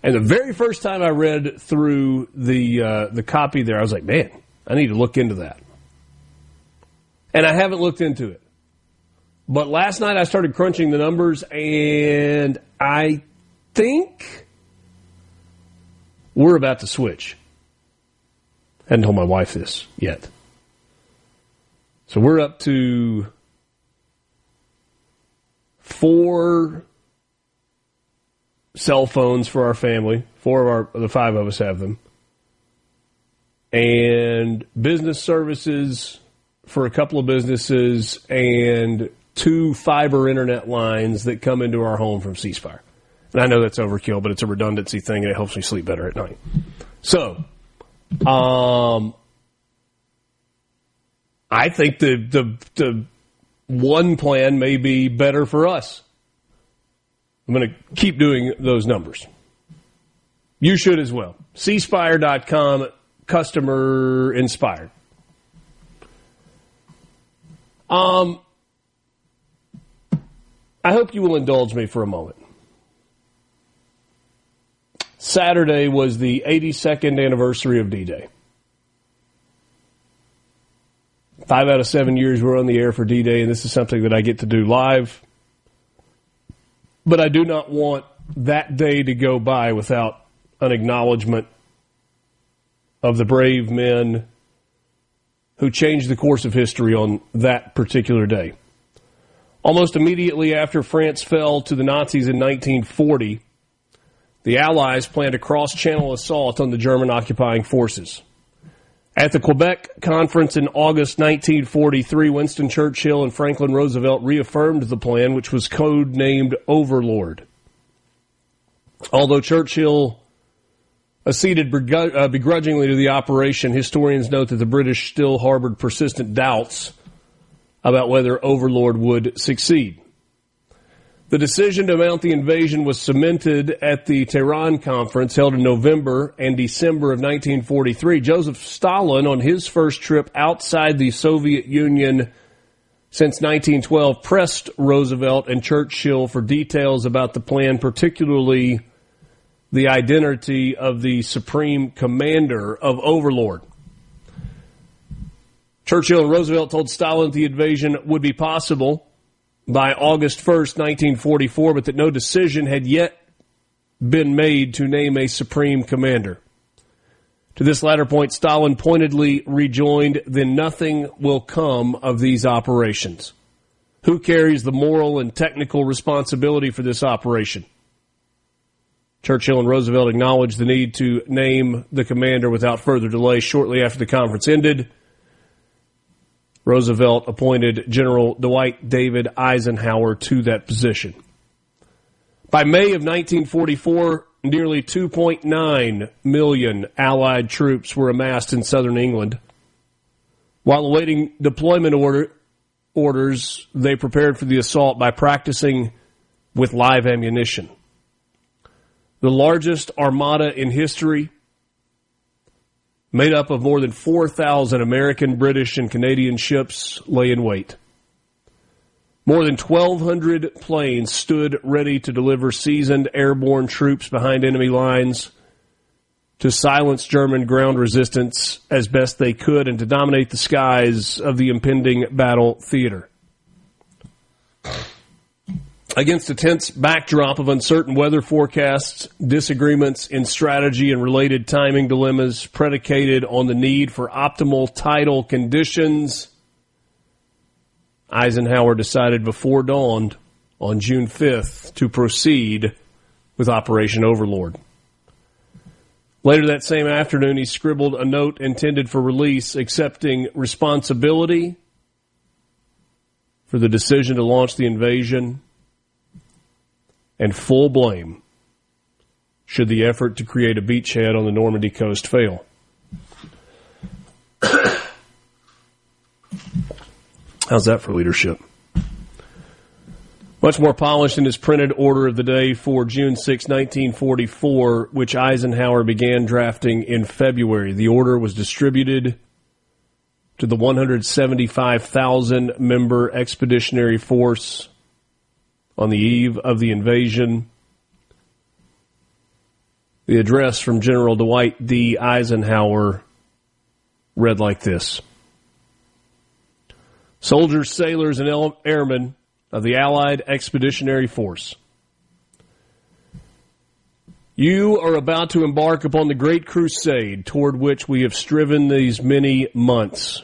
And the very first time I read through the copy there, I was like, man, I need to look into that. And I haven't looked into it. But last night I started crunching the numbers, and I think we're about to switch. I hadn't told my wife this yet. So we're up to 4 cell phones for our family. 4 of the 5 of us have them. And business services for a couple of businesses, and 2 fiber internet lines that come into our home from C Spire. And I know that's overkill, but it's a redundancy thing, and it helps me sleep better at night. So, I think the One Plan may be better for us. I'm going to keep doing those numbers. You should as well. cspire.com, customer inspired. I hope you will indulge me for a moment. Saturday was the 82nd anniversary of D-Day. 5 out of 7 years we're on the air for D-Day, and this is something that I get to do live. But I do not want that day to go by without an acknowledgement of the brave men who changed the course of history on that particular day. Almost immediately after France fell to the Nazis in 1940, the Allies planned a cross-channel assault on the German occupying forces. At the Quebec Conference in August 1943, Winston Churchill and Franklin Roosevelt reaffirmed the plan, which was code-named Overlord. Although Churchill acceded begrudgingly to the operation, historians note that the British still harbored persistent doubts about whether Overlord would succeed. The decision to mount the invasion was cemented at the Tehran Conference held in November and December of 1943. Joseph Stalin, on his first trip outside the Soviet Union since 1912, pressed Roosevelt and Churchill for details about the plan, particularly the identity of the Supreme Commander of Overlord. Churchill and Roosevelt told Stalin the invasion would be possible by August 1st, 1944, but that no decision had yet been made to name a Supreme Commander. To this latter point, Stalin pointedly rejoined, "Then nothing will come of these operations. Who carries the moral and technical responsibility for this operation?" Churchill and Roosevelt acknowledged the need to name the commander without further delay. Shortly after the conference ended, Roosevelt appointed General Dwight David Eisenhower to that position. By May of 1944, nearly 2.9 million Allied troops were amassed in southern England. While awaiting deployment orders, they prepared for the assault by practicing with live ammunition. The largest armada in history, made up of more than 4,000 American, British, and Canadian ships, lay in wait. More than 1,200 planes stood ready to deliver seasoned airborne troops behind enemy lines to silence German ground resistance as best they could and to dominate the skies of the impending battle theater. Against a tense backdrop of uncertain weather forecasts, disagreements in strategy, and related timing dilemmas predicated on the need for optimal tidal conditions, Eisenhower decided before dawn on June 5th to proceed with Operation Overlord. Later that same afternoon, he scribbled a note intended for release, accepting responsibility for the decision to launch the invasion and full blame should the effort to create a beachhead on the Normandy coast fail. How's that for leadership? Much more polished in his printed order of the day for June 6, 1944, which Eisenhower began drafting in February. The order was distributed to the 175,000-member expeditionary force on the eve of the invasion. The address from General Dwight D. Eisenhower read like this: Soldiers, sailors, and airmen of the Allied Expeditionary Force, you are about to embark upon the great crusade toward which we have striven these many months.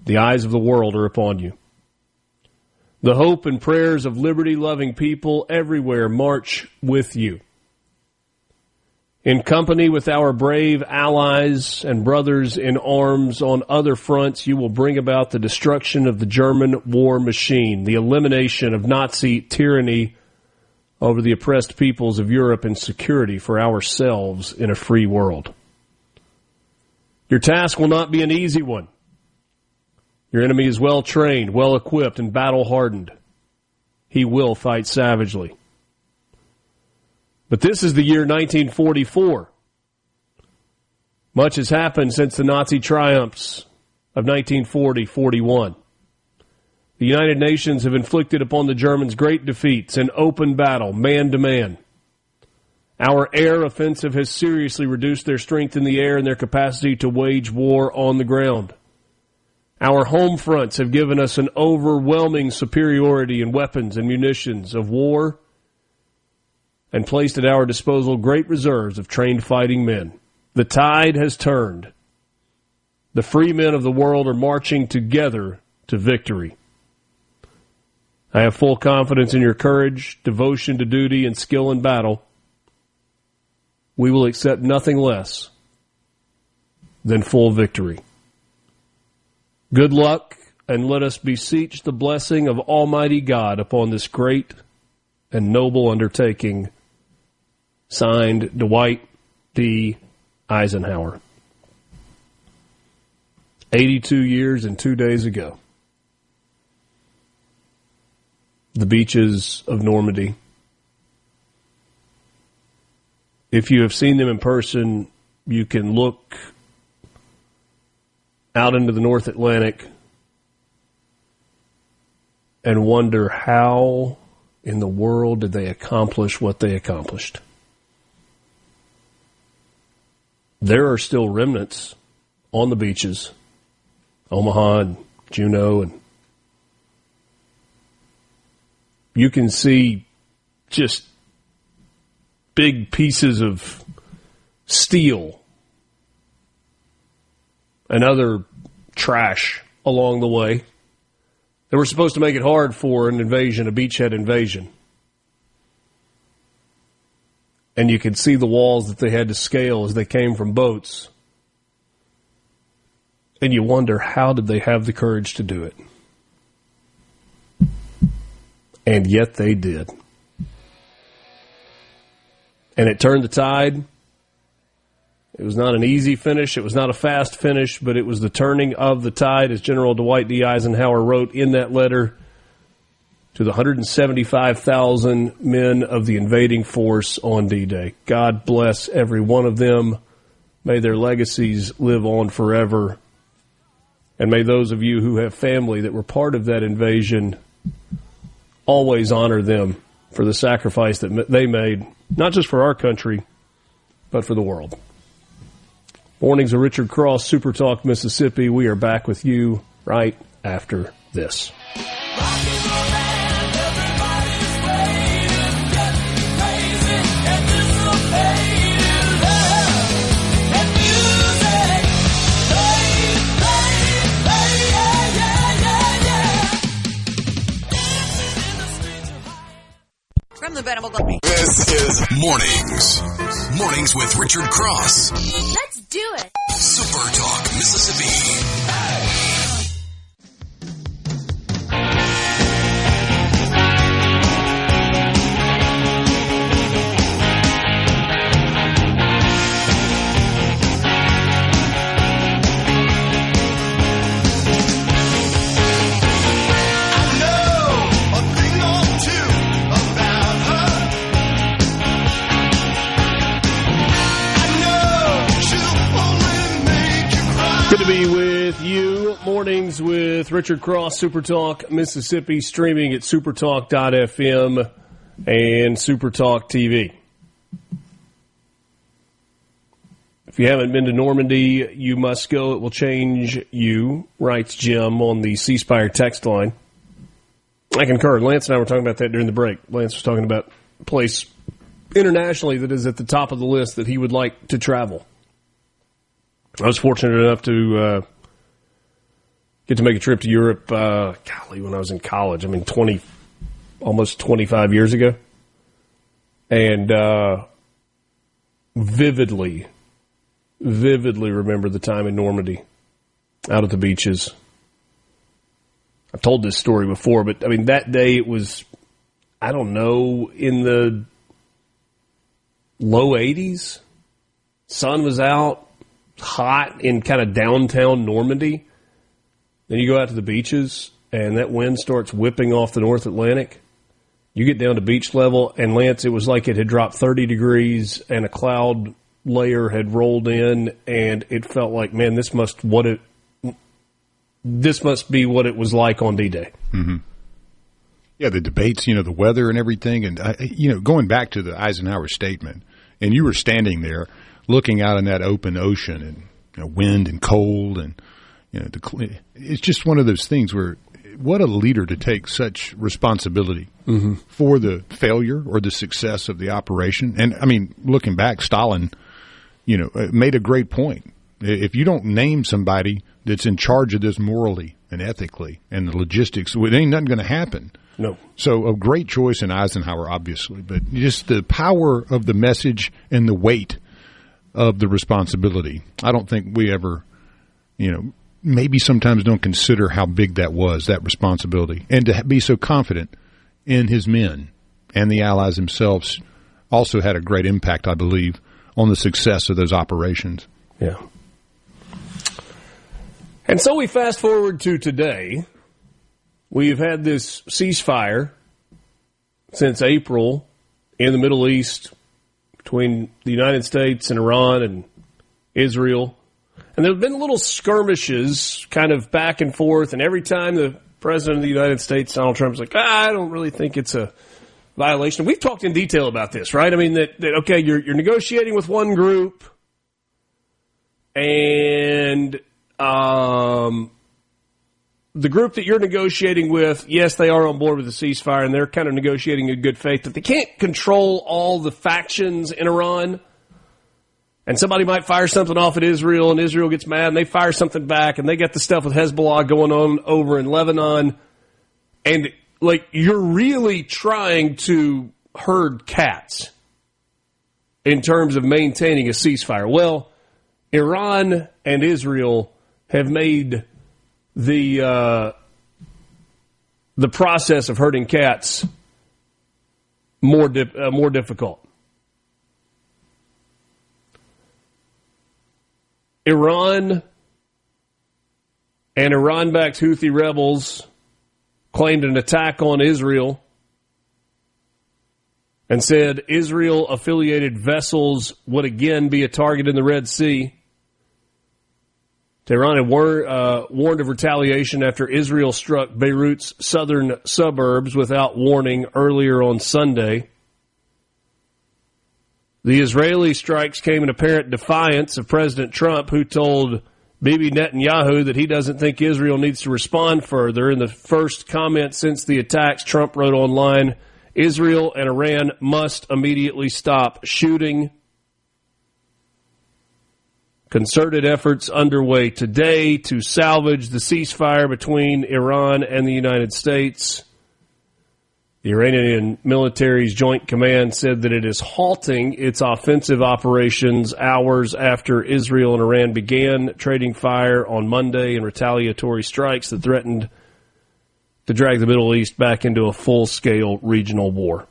The eyes of the world are upon you. The hope and prayers of liberty-loving people everywhere march with you. In company with our brave allies and brothers in arms on other fronts, you will bring about the destruction of the German war machine, the elimination of Nazi tyranny over the oppressed peoples of Europe, and security for ourselves in a free world. Your task will not be an easy one. Your enemy is well trained, well equipped, and battle hardened. He will fight savagely. But this is the year 1944. Much has happened since the Nazi triumphs of 1940-41. The United Nations have inflicted upon the Germans great defeats in open battle, man to man. Our air offensive has seriously reduced their strength in the air and their capacity to wage war on the ground. Our home fronts have given us an overwhelming superiority in weapons and munitions of war and placed at our disposal great reserves of trained fighting men. The tide has turned. The free men of the world are marching together to victory. I have full confidence in your courage, devotion to duty, and skill in battle. we will accept nothing less than full victory. Good luck, and let us beseech the blessing of Almighty God upon this great and noble undertaking. Signed, Dwight D. Eisenhower. 82 years and 2 days ago. The beaches of Normandy. If you have seen them in person, you can look out into the North Atlantic and wonder how in the world did they accomplish what they accomplished. There are still remnants on the beaches, Omaha and Juneau, and you can see just big pieces of steel and other trash along the way. They were supposed to make it hard for an invasion, a beachhead invasion. And you could see the walls that they had to scale as they came from boats. And you wonder, how did they have the courage to do it? And yet they did. And it turned the tide. It was not an easy finish. It was not a fast finish, but it was the turning of the tide, as General Dwight D. Eisenhower wrote in that letter to the 175,000 men of the invading force on D-Day. God bless every one of them. May their legacies live on forever. And may those of you who have family that were part of that invasion always honor them for the sacrifice that they made, not just for our country, but for the world. Mornings of Richard Cross, Super Talk, Mississippi. We are back with you right after this. From the Venable Glass. This is Mornings with Richard Cross. Let's do it. Super Talk, Mississippi. Good to be with you. Mornings with Richard Cross, Super Talk, Mississippi, streaming at supertalk.fm and SuperTalk TV. If you haven't been to Normandy, you must go. It will change you, writes Jim on the C Spire text line. I concur. Lance and I were talking about that during the break. Lance was talking about a place internationally that is at the top of the list that he would like to travel. I was fortunate enough to get to make a trip to Europe, when I was in college. I mean, almost 25 years ago. And vividly remember the time in Normandy, out at the beaches. I've told this story before, but, I mean, that day it was, I don't know, in the low 80s. Sun was out. Hot in kind of downtown Normandy. Then you go out to the beaches, and that wind starts whipping off the North Atlantic. You get down to beach level, and Lance, it was like it had dropped 30 degrees, and a cloud layer had rolled in, and it felt like, man, this must be what it was like on D-Day. Mm-hmm. Yeah, the debates, the weather and everything, and going back to the Eisenhower statement, and you were standing there looking out in that open ocean and wind and cold and it's just one of those things where what a leader to take such responsibility for the failure or the success of the operation. And I mean, looking back, Stalin, made a great point. If you don't name somebody that's in charge of this morally and ethically and the logistics, it ain't nothing going to happen. No. So a great choice in Eisenhower, obviously, but just the power of the message and the weight of the responsibility. I don't think we ever, maybe sometimes don't consider how big that was, that responsibility. And to be so confident in his men and the Allies themselves also had a great impact, I believe, on the success of those operations. Yeah. And so we fast forward to today. We've had this ceasefire since April in the Middle East between the United States and Iran and Israel. And there have been little skirmishes kind of back and forth, and every time the President of the United States, Donald Trump's like, I don't really think it's a violation. We've talked in detail about this, right? I mean, that okay, you're negotiating with one group, and the group that you're negotiating with, yes, they are on board with the ceasefire, and they're kind of negotiating in good faith, but they can't control all the factions in Iran. And somebody might fire something off at Israel, and Israel gets mad, and they fire something back, and they get the stuff with Hezbollah going on over in Lebanon. And, you're really trying to herd cats in terms of maintaining a ceasefire. Well, Iran and Israel have made the process of herding cats more difficult. Iran and Iran-backed Houthi rebels claimed an attack on Israel and said Israel-affiliated vessels would again be a target in the Red Sea. Tehran had warned of retaliation after Israel struck Beirut's southern suburbs without warning earlier on Sunday. The Israeli strikes came in apparent defiance of President Trump, who told Bibi Netanyahu that he doesn't think Israel needs to respond further. In the first comment since the attacks, Trump wrote online, Israel and Iran must immediately stop shooting. Concerted efforts underway today to salvage the ceasefire between Iran and the United States. The Iranian military's joint command said that it is halting its offensive operations hours after Israel and Iran began trading fire on Monday in retaliatory strikes that threatened to drag the Middle East back into a full-scale regional war.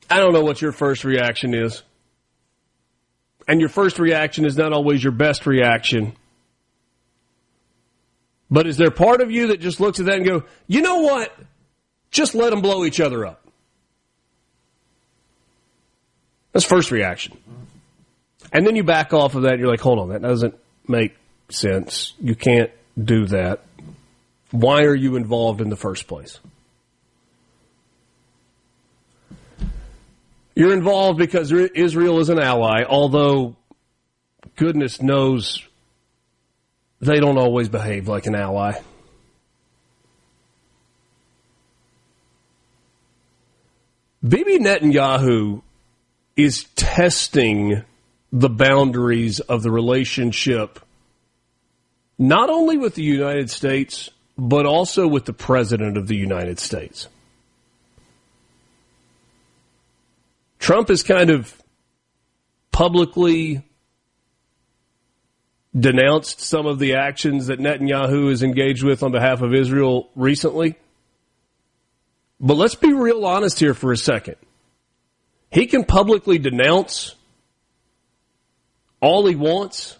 I don't know what your first reaction is. And your first reaction is not always your best reaction. But is there part of you that just looks at that and go, you know what? Just let them blow each other up. That's first reaction. And then you back off of that and you're like, hold on, that doesn't make sense. You can't do that. Why are you involved in the first place? You're involved because Israel is an ally, although goodness knows they don't always behave like an ally. Bibi Netanyahu is testing the boundaries of the relationship not only with the United States, but also with the President of the United States. Trump has kind of publicly denounced some of the actions that Netanyahu is engaged with on behalf of Israel recently. But let's be real honest here for a second. He can publicly denounce all he wants,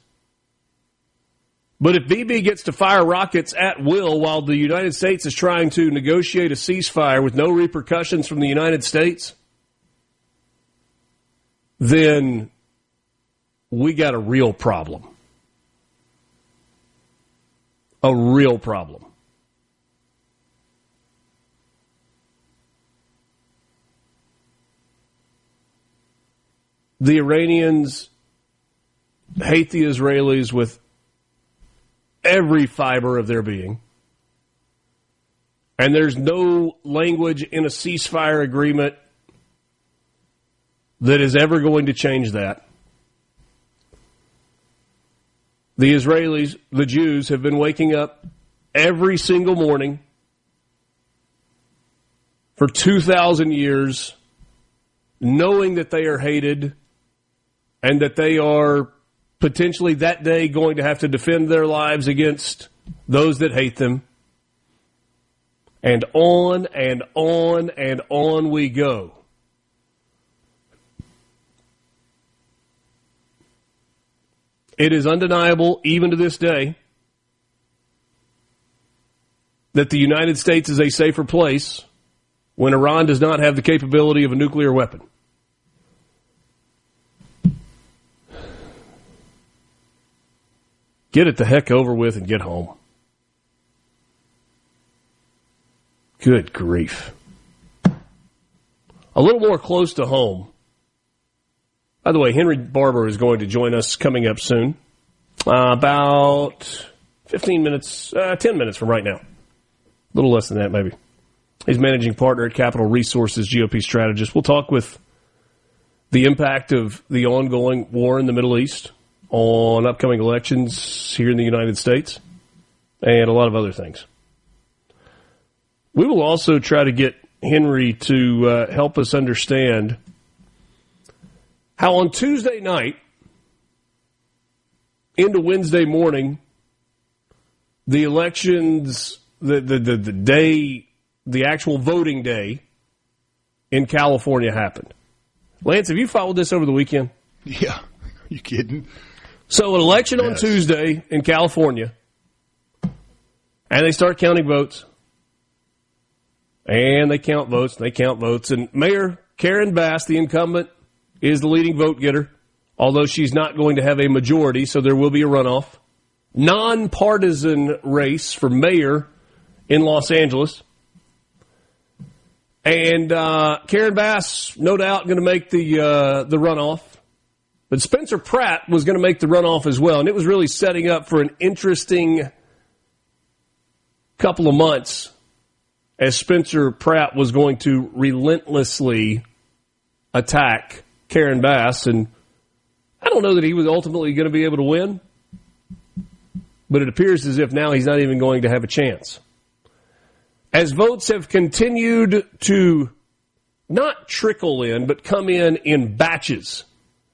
but if Bibi gets to fire rockets at will while the United States is trying to negotiate a ceasefire with no repercussions from the United States, then we got a real problem. A real problem. The Iranians hate the Israelis with every fiber of their being. And there's no language in a ceasefire agreement that is ever going to change that. The Israelis, the Jews, have been waking up every single morning for 2,000 years, knowing that they are hated and that they are potentially that day going to have to defend their lives against those that hate them. And on and on and on we go. It is undeniable, even to this day, that the United States is a safer place when Iran does not have the capability of a nuclear weapon. Get it the heck over with and get home. Good grief. A little more close to home. By the way, Henry Barbour is going to join us coming up soon. About 10 minutes from right now. A little less than that, maybe. He's managing partner at Capital Resources, GOP strategist. We'll talk with the impact of the ongoing war in the Middle East on upcoming elections here in the United States and a lot of other things. We will also try to get Henry to help us understand how on Tuesday night into Wednesday morning, the elections, the day, the actual voting day in California happened. Lance, have you followed this over the weekend? Yeah. Are you kidding? So an election on Tuesday in California, and they start counting votes. And they count votes, and they count votes. And Mayor Karen Bass, the incumbent, is the leading vote getter, although she's not going to have a majority, so there will be a runoff. Nonpartisan race for mayor in Los Angeles. And Karen Bass, no doubt, going to make the runoff. But Spencer Pratt was going to make the runoff as well, and it was really setting up for an interesting couple of months as Spencer Pratt was going to relentlessly attack Karen Bass. And I don't know that he was ultimately going to be able to win, but it appears as if now he's not even going to have a chance. As votes have continued to not trickle in, but come in batches.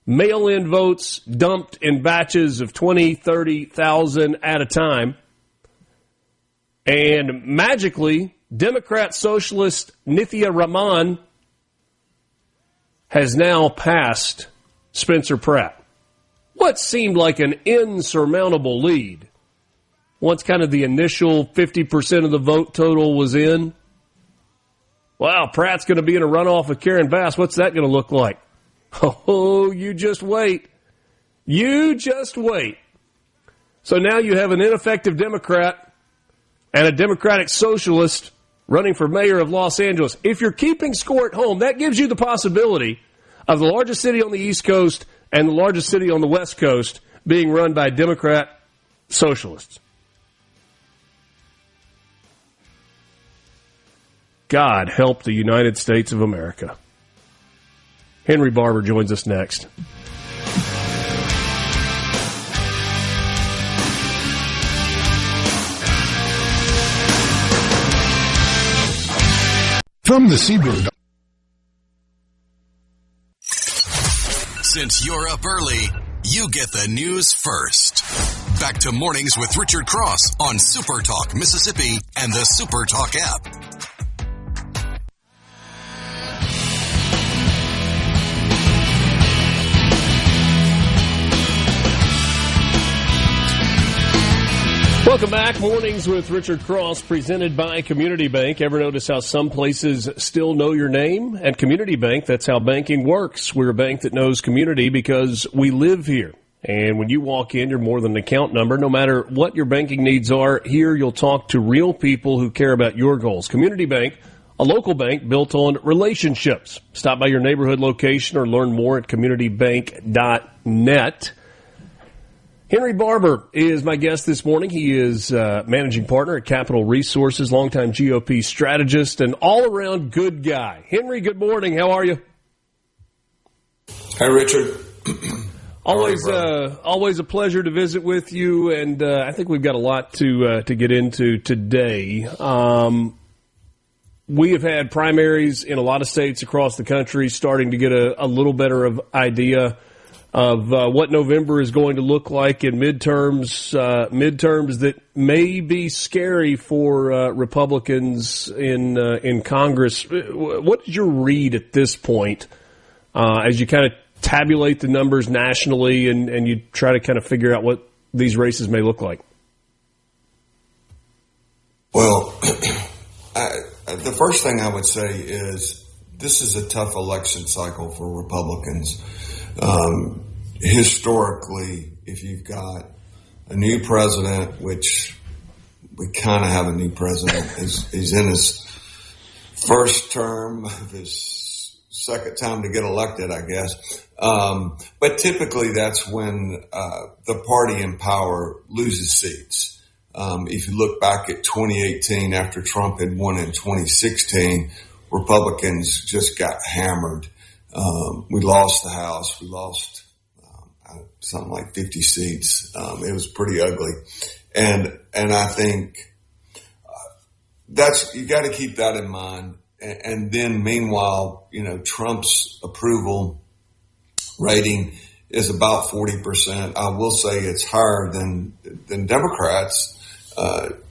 Mail-in votes dumped in batches of 20, 30,000 at a time. And magically, Democrat Socialist Nithya Raman has now passed Spencer Pratt. What seemed like an insurmountable lead once kind of the initial 50% of the vote total was in. Wow, Pratt's going to be in a runoff with Karen Bass. What's that going to look like? Oh, you just wait. You just wait. So now you have an ineffective Democrat and a Democratic Socialist running for mayor of Los Angeles. If you're keeping score at home, that gives you the possibility of the largest city on the East Coast and the largest city on the West Coast being run by Democrat Socialists. God help the United States of America. Henry Barbour joins us next. From the Seaboard. Since you're up early, you get the news first. Back to Mornings with Richard Cross on SuperTalk Mississippi and the SuperTalk app. Welcome back. Mornings with Richard Cross, presented by Community Bank. Ever notice how some places still know your name? At Community Bank, that's how banking works. We're a bank that knows community because we live here. And when you walk in, you're more than an account number. No matter what your banking needs are, here you'll talk to real people who care about your goals. Community Bank, a local bank built on relationships. Stop by your neighborhood location or learn more at communitybank.net. Henry Barbour is my guest this morning. He is managing partner at Capital Resources, longtime GOP strategist, and all-around good guy. Henry, good morning. How are you? Hi, Richard. Always a pleasure to visit with you, and I think we've got a lot to get into today. we have had primaries in a lot of states across the country, starting to get a little better of idea of what November is going to look like in midterms that may be scary for Republicans in Congress. What is your read at this point as you kind of tabulate the numbers nationally and you try to kind of figure out what these races may look like? Well, the first thing I would say is this is a tough election cycle for Republicans. Historically, if you've got a new president, which we kind of have a new president, he's in his first term of his second time to get elected, I guess. But typically that's when the party in power loses seats. If you look back at 2018 after Trump had won in 2016, Republicans just got hammered. We lost the House. We lost something like 50 seats. It was pretty ugly. And I think you got to keep that in mind. And then meanwhile, Trump's approval rating is about 40%. I will say it's higher than Democrats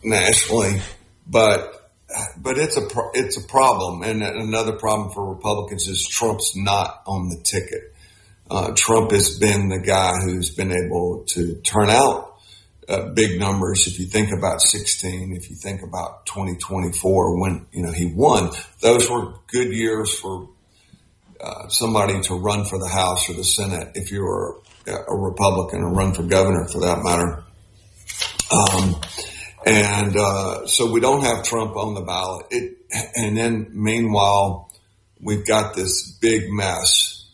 nationally, but it's a problem. And another problem for Republicans is Trump's not on the ticket. Trump has been the guy who's been able to turn out big numbers. If you think about 16, if you think about 2024 when he won, those were good years for somebody to run for the House or the Senate if you were a Republican, or run for governor for that matter. So we don't have Trump on the ballot. And then meanwhile, we've got this big mess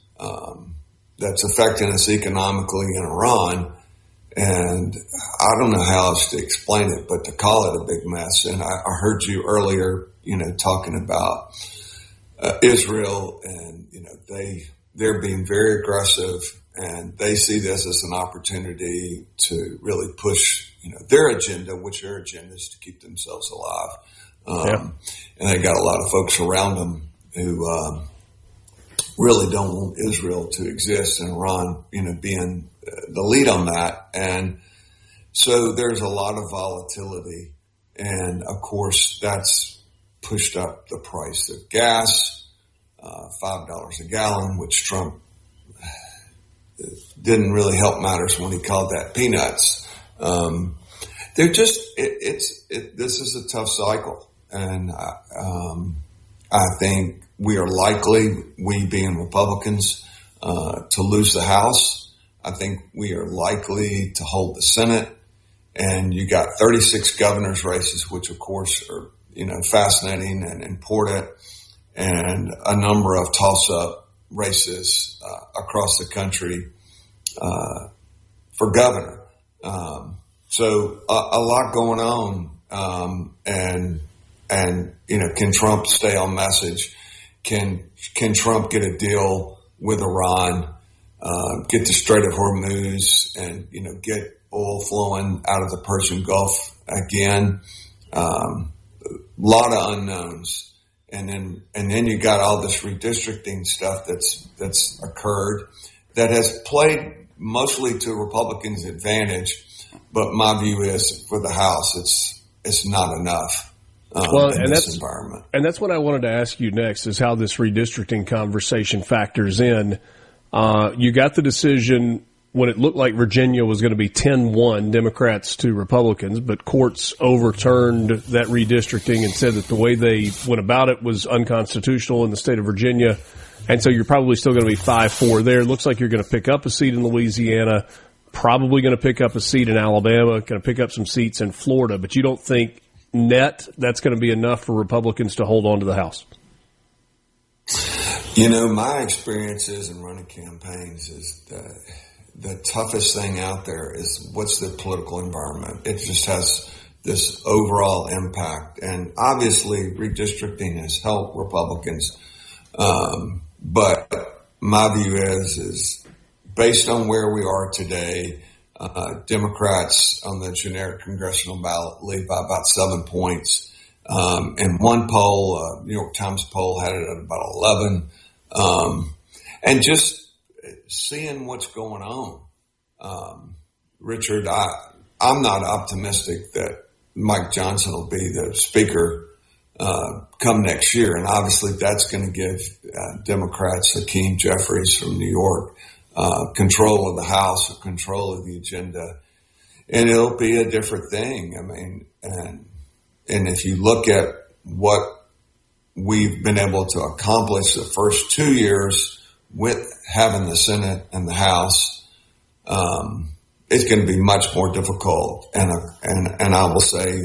that's affecting us economically in Iran. And I don't know how else to explain it, but to call it a big mess. And I heard you earlier, talking about Israel, and they're being very aggressive, and they see this as an opportunity to really push their agenda, which their agenda is to keep themselves alive. And they got a lot of folks around them who really don't want Israel to exist, and Iran being the lead on that. And so there's a lot of volatility, and of course that's pushed up the price of gas, $5 a gallon, which Trump didn't really help matters when he called that peanuts. They're just, this is a tough cycle. And, I think we are likely, we being Republicans, to lose the House. I think we are likely to hold the Senate. And you got 36 governor's races, which of course are, fascinating and important, and a number of toss-up races, across the country, for governor. So a lot going on. And can Trump stay on message? Can Trump get a deal with Iran, get the Strait of Hormuz, and, get oil flowing out of the Persian Gulf again? Lot of unknowns. And then you got all this redistricting stuff that's occurred that has played mostly to Republicans' advantage. But my view is for the House, it's not enough. In this environment. And that's what I wanted to ask you next, is how this redistricting conversation factors in. You got the decision when it looked like Virginia was going to be 10-1 Democrats to Republicans, but courts overturned that redistricting and said that the way they went about it was unconstitutional in the state of Virginia. And so you're probably still going to be 5-4 there. It looks like you're going to pick up a seat in Louisiana, probably going to pick up a seat in Alabama, going to pick up some seats in Florida, but you don't think net that's going to be enough for Republicans to hold on to the House? My experiences in running campaigns is the toughest thing out there is what's the political environment. It just has this overall impact. And obviously redistricting has helped Republicans. But my view is based on where we are today, Democrats on the generic congressional ballot lead by about 7 points. In one poll, New York Times poll had it at about 11. And just seeing what's going on. Richard, I'm not optimistic that Mike Johnson will be the speaker come next year. And obviously that's going to give Democrats, Hakeem Jeffries from New York, control of the House, or control of the agenda. And it'll be a different thing. I mean, and if you look at what we've been able to accomplish the first 2 years with having the Senate and the House, it's going to be much more difficult. And I will say,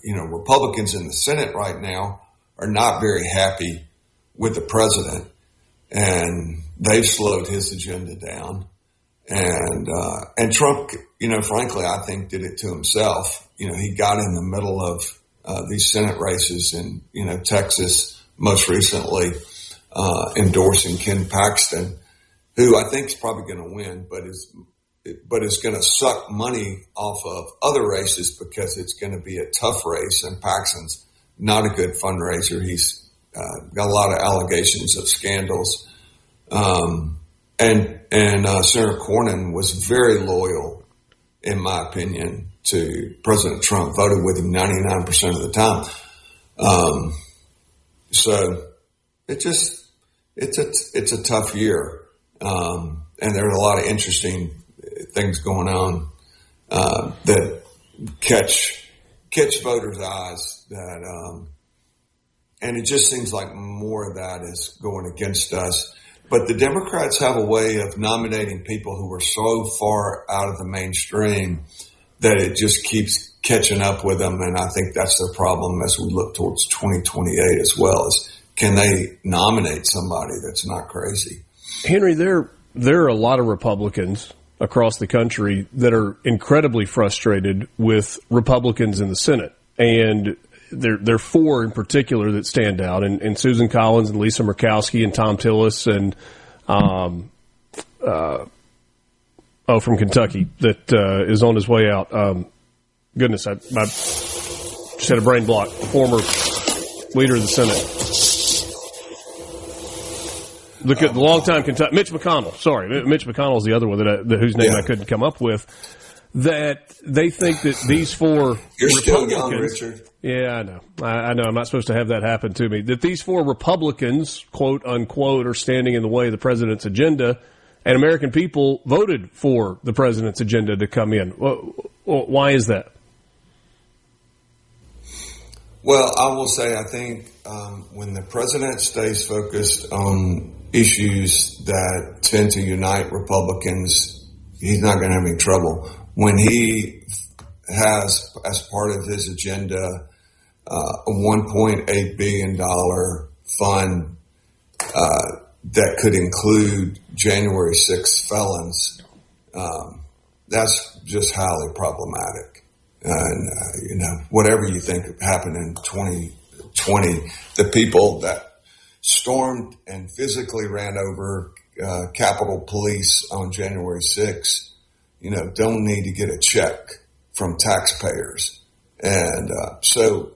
Republicans in the Senate right now are not very happy with the president, and they've slowed his agenda down. And Trump, frankly, I think did it to himself. He got in the middle of these Senate races in, Texas, most recently, endorsing Ken Paxton, who I think is probably going to win, but is going to suck money off of other races because it's going to be a tough race. And Paxton's not a good fundraiser. He's got a lot of allegations of scandals. And Senator Cornyn was very loyal, in my opinion, to President Trump, voted with him 99% of the time. So it's a tough year. And there are a lot of interesting things going on, that catch voters' eyes and it just seems like more of that is going against us. But the Democrats have a way of nominating people who are so far out of the mainstream that it just keeps catching up with them. And I think that's their problem as we look towards 2028 as well, is can they nominate somebody that's not crazy? Henry, there are a lot of Republicans across the country that are incredibly frustrated with Republicans in the Senate. And there are four in particular that stand out, and Susan Collins and Lisa Murkowski and Tom Tillis and from Kentucky that is on his way out. Goodness, I just had a brain block. Former leader of the Senate. Look at the longtime Kentucky Mitch McConnell. Sorry, Mitch McConnell is the other one whose name I couldn't come up with. That they think that these four You're Republicans, still young, Richard. Yeah, I know. I know. I'm not supposed to have that happen to me. That these four Republicans, quote unquote, are standing in the way of the president's agenda, and American people voted for the president's agenda to come in. Well, why is that? Well, I will say I think when the president stays focused on issues that tend to unite Republicans, he's not going to have any trouble. When he has, as part of his agenda, a $1.8 billion fund that could include January 6th felons, that's just highly problematic. And, whatever you think happened in 2020, the people that stormed and physically ran over Capitol Police on January 6th, don't need to get a check from taxpayers. And so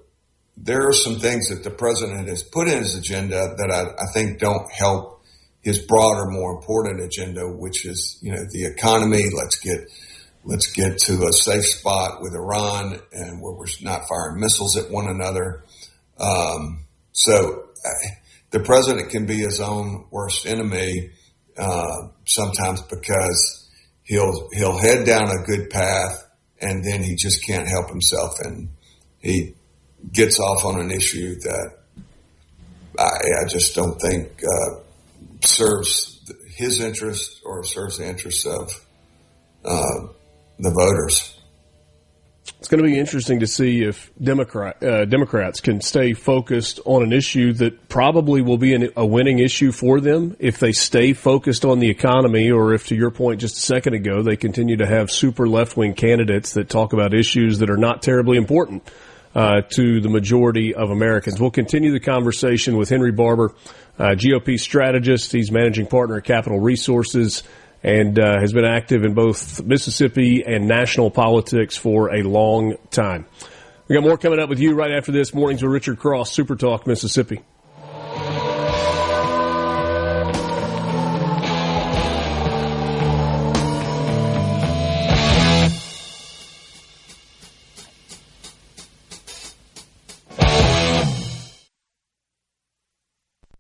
there are some things that the president has put in his agenda that I think don't help his broader, more important agenda, which is, the economy. Let's get to a safe spot with Iran and where we're not firing missiles at one another. So the president can be his own worst enemy sometimes because he'll head down a good path and then he just can't help himself, and he gets off on an issue that I just don't think serves his interest or serves the interests of the voters. It's going to be interesting to see if Democrats can stay focused on an issue that probably will be a winning issue for them if they stay focused on the economy, or if, to your point just a second ago, they continue to have super left-wing candidates that talk about issues that are not terribly important to the majority of Americans. We'll continue the conversation with Henry Barbour, GOP strategist. He's managing partner at Capital Resources and has been active in both Mississippi and national politics for a long time. We got more coming up with you right after this. Mornings with Richard Cross, Super Talk, Mississippi.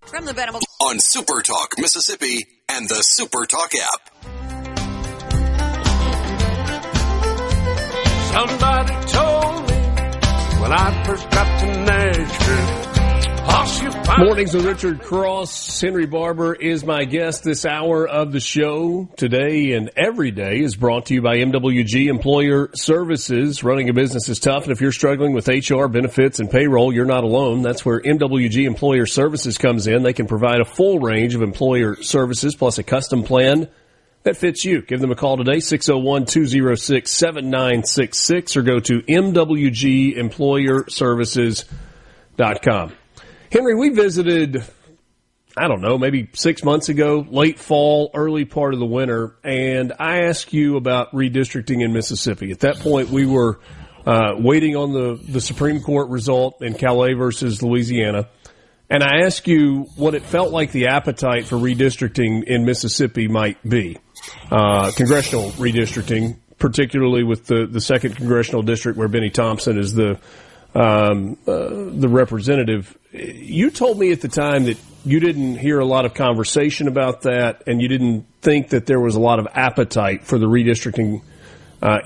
From the Benham on SuperTalk Mississippi and the SuperTalk app. Somebody told me when I first got to Nashville. Mornings with Richard Cross. Henry Barbour is my guest this hour of the show. Today and every day is brought to you by MWG Employer Services. Running a business is tough, and if you're struggling with HR, benefits, and payroll, you're not alone. That's where MWG Employer Services comes in. They can provide a full range of employer services plus a custom plan that fits you. Give them a call today, 601-206-7966, or go to MWGEmployerServices.com. Henry, we visited, I don't know, maybe 6 months ago, late fall, early part of the winter, and I asked you about redistricting in Mississippi. At that point, we were waiting on the Supreme Court result in Calais versus Louisiana, and I asked you what it felt like the appetite for redistricting in Mississippi might be. Congressional redistricting, particularly with the 2nd Congressional District where Benny Thompson is the representative. You told me at the time that you didn't hear a lot of conversation about that, and you didn't think that there was a lot of appetite for the redistricting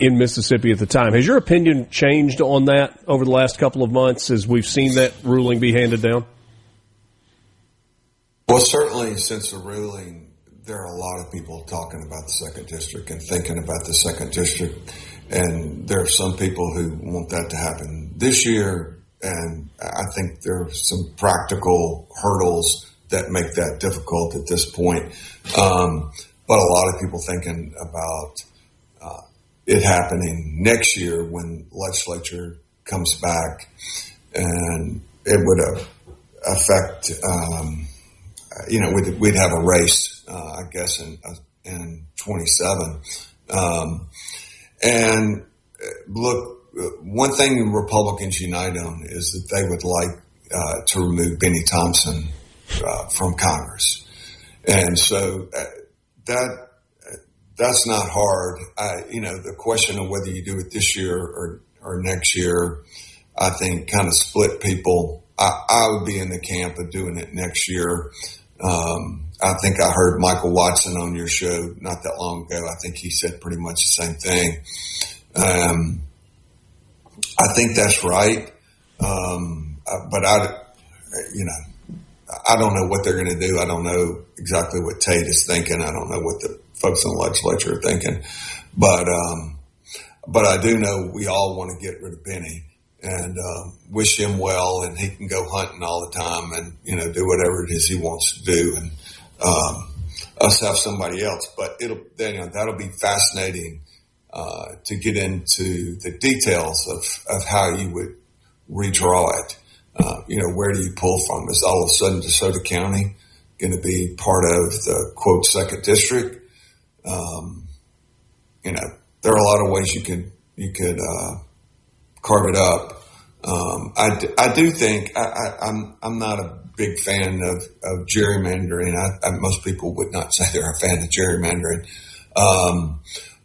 in Mississippi at the time. Has your opinion changed on that over the last couple of months as we've seen that ruling be handed down? Well, certainly since the ruling, there are a lot of people talking about the 2nd District and thinking about the 2nd District. And there are some people who want that to happen this year, and I think there are some practical hurdles that make that difficult at this point. But a lot of people thinking about it happening next year when legislature comes back, and it would affect, we'd have a race, I guess, in 27. And look, one thing Republicans unite on is that they would like to remove Benny Thompson from Congress. And so that's not hard. The question of whether you do it this year or next year, I think kind of split people. I would be in the camp of doing it next year. I think I heard Michael Watson on your show not that long ago. I think he said pretty much the same thing. I think that's right. But I don't know what they're going to do. I don't know exactly what Tate is thinking. I don't know what the folks in the legislature are thinking. But I do know we all want to get rid of Benny and wish him well, and he can go hunting all the time and, do whatever it is he wants to do, and us have somebody else. But that'll be fascinating to get into the details of how you would redraw it. Where do you pull from? Is all of a sudden DeSoto County going to be part of the, quote, 2nd District? There are a lot of ways you could carve it up. I do think I'm not a big fan of gerrymandering. Most people would not say they're a fan of gerrymandering.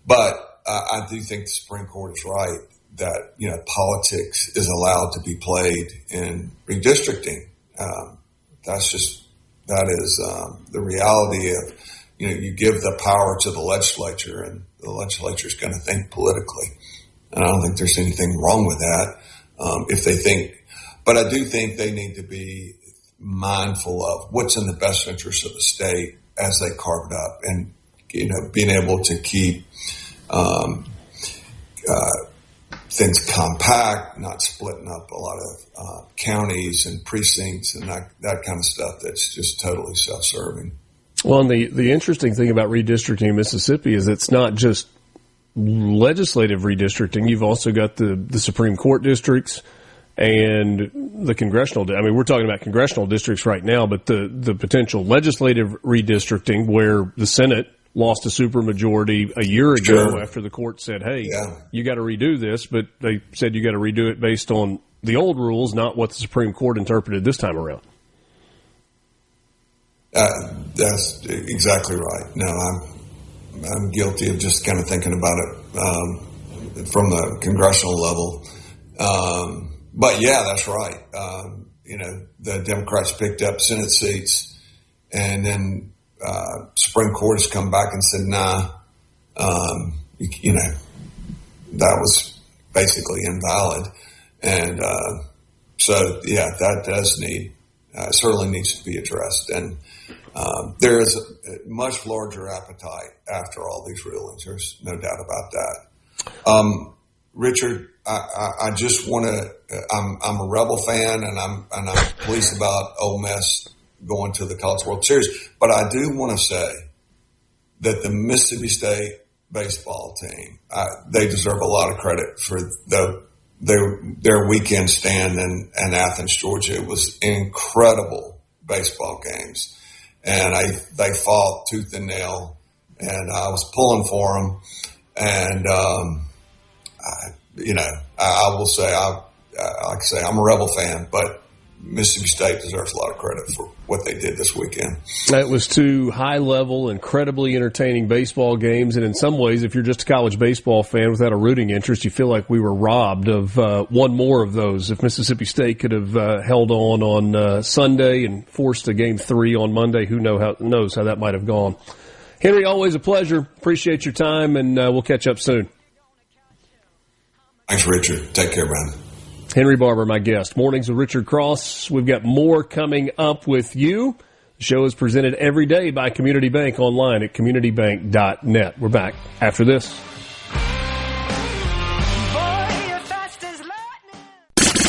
But I do think the Supreme Court is right that, politics is allowed to be played in redistricting. That is the reality of, you give the power to the legislature, and the legislature is going to think politically. And I don't think there's anything wrong with that. If they think, but I do think they need to be mindful of what's in the best interest of the state as they carve it up, and, being able to keep, things compact, not splitting up a lot of, counties and precincts and that kind of stuff that's just totally self-serving. Well, and the interesting thing about redistricting in Mississippi is it's not just legislative redistricting. You've also got the Supreme Court districts and the congressional. I mean, we're talking about congressional districts right now, but the potential legislative redistricting where the Senate lost a supermajority a year ago after the court said, hey, you got to redo this, but they said you got to redo it based on the old rules, not what the Supreme Court interpreted this time around. That's exactly right. No, I'm guilty of just kind of thinking about it from the congressional level. But yeah, that's right. The Democrats picked up Senate seats, and then Supreme Court has come back and said, nah, that was basically invalid. And so, yeah, that does certainly needs to be addressed. And there is a much larger appetite after all these rulings. There's no doubt about that. Richard, I just want to. I'm a Rebel fan, and I'm pleased about Ole Miss going to the College World Series. But I do want to say that the Mississippi State baseball team, they deserve a lot of credit for their weekend stand in Athens, Georgia. It was incredible baseball games, and they fought tooth and nail, and I was pulling for them, and I will say, like I say, I'm a Rebel fan, but Mississippi State deserves a lot of credit for what they did this weekend. It was two high-level, incredibly entertaining baseball games, and in some ways, if you're just a college baseball fan without a rooting interest, you feel like we were robbed of one more of those. If Mississippi State could have held on Sunday and forced a Game 3 on Monday, who knows how that might have gone. Henry, always a pleasure. Appreciate your time, and we'll catch up soon. Thanks, Richard. Take care, man. Henry Barbour, my guest. Mornings with Richard Cross. We've got more coming up with you. The show is presented every day by Community Bank online at communitybank.net. We're back after this.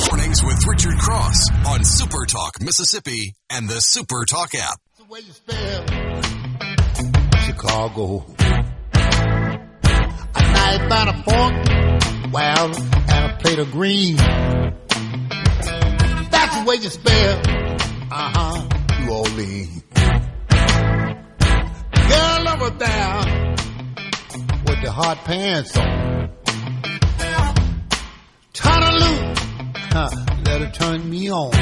Mornings with Richard Cross on SuperTalk Mississippi and the SuperTalk app. That's the way you spell Chicago. A knife and a fork, well, and a plate of greens. That's the way you spell, New Orleans. Girl over there with the hot pants on. Turn her loose, let her turn me on.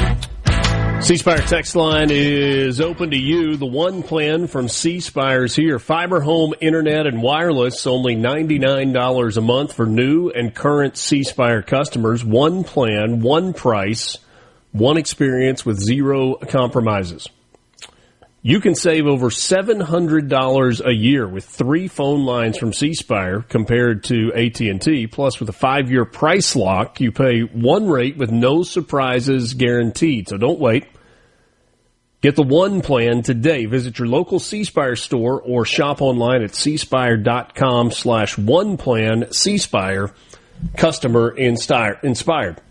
C-Spire text line is open to you. The one plan from C-Spire is here. Fiber home, internet, and wireless, only $99 a month for new and current C-Spire customers. One plan, one price, one experience with zero compromises. You can save over $700 a year with 3 phone lines from C-Spire compared to AT&T. Plus, with a 5-year price lock, you pay one rate with no surprises guaranteed. So don't wait. Get the one plan today. Visit your local C-Spire store or shop online at cspire.com/one-plan. C-Spire, customer inspired.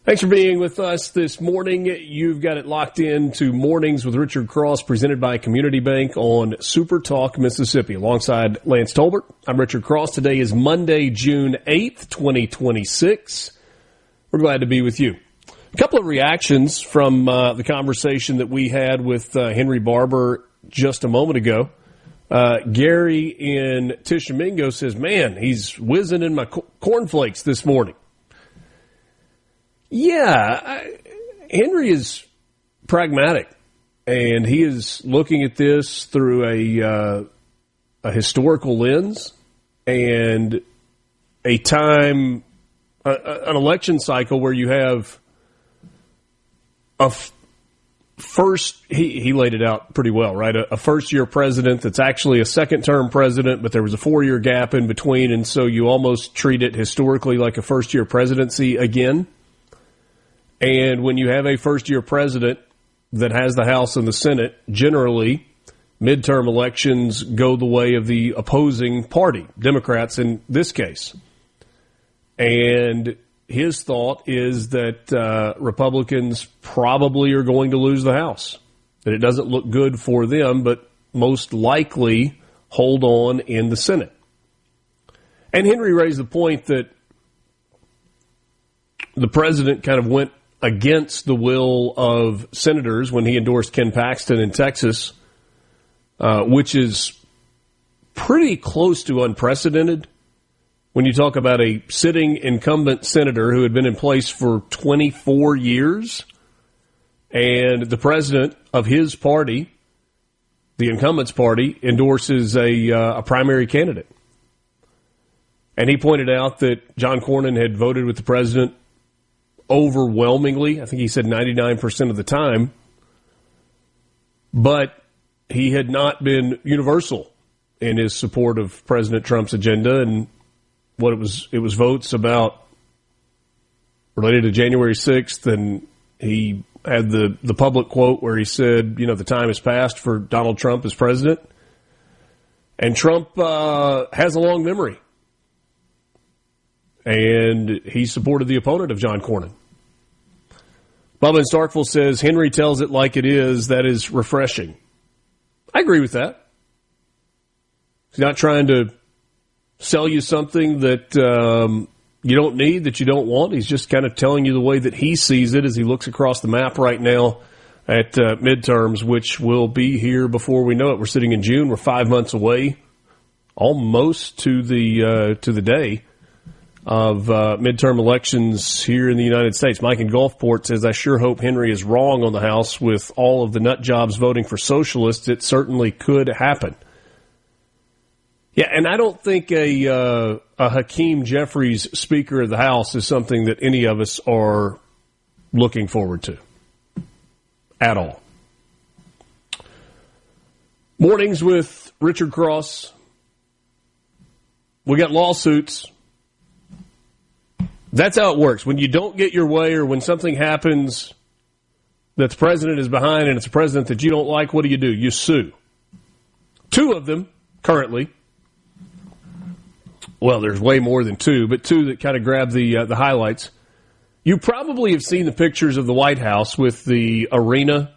Thanks for being with us this morning. You've got it locked in to Mornings with Richard Cross, presented by Community Bank on SuperTalk Mississippi. Alongside Lance Tolbert, I'm Richard Cross. Today is Monday, June 8th, 2026. We're glad to be with you. A couple of reactions from the conversation that we had with Henry Barbour just a moment ago. Gary in Tishomingo says, man, he's whizzing in my cornflakes this morning. Yeah, Henry is pragmatic, and he is looking at this through a historical lens and a time, an election cycle where you have a first, he laid it out pretty well, right? A first-year president that's actually a second-term president, but there was a 4-year gap in between, and so you almost treat it historically like a first-year presidency again. And when you have a first-year president that has the House and the Senate, generally, midterm elections go the way of the opposing party, Democrats in this case. And his thought is that Republicans probably are going to lose the House, that it doesn't look good for them, but most likely hold on in the Senate. And Henry raised the point that the president kind of went against the will of senators when he endorsed Ken Paxton in Texas, which is pretty close to unprecedented when you talk about a sitting incumbent senator who had been in place for 24 years and the president of his party, the incumbent's party, endorses a primary candidate. And he pointed out that John Cornyn had voted with the president overwhelmingly. I think he said 99% of the time. But he had not been universal in his support of President Trump's agenda. And what it was votes about related to January 6th. And he had the public quote where he said, the time has passed for Donald Trump as president. And Trump has a long memory. And he supported the opponent of John Cornyn. Bubba in Starkville says, Henry tells it like it is. That is refreshing. I agree with that. He's not trying to sell you something that you don't need, that you don't want. He's just kind of telling you the way that he sees it as he looks across the map right now at midterms, which will be here before we know it. We're sitting in June. We're 5 months away, almost to the day of midterm elections here in the United States. Mike in Gulfport says, I sure hope Henry is wrong on the House with all of the nut jobs voting for socialists. It certainly could happen. Yeah, and I don't think a Hakeem Jeffries Speaker of the House is something that any of us are looking forward to at all. Mornings with Richard Cross. We got lawsuits. That's how it works. When you don't get your way or when something happens that the president is behind and it's a president that you don't like, what do? You sue. 2 of them currently. Well, there's way more than 2, but 2 that kind of grab the highlights. You probably have seen the pictures of the White House with the arena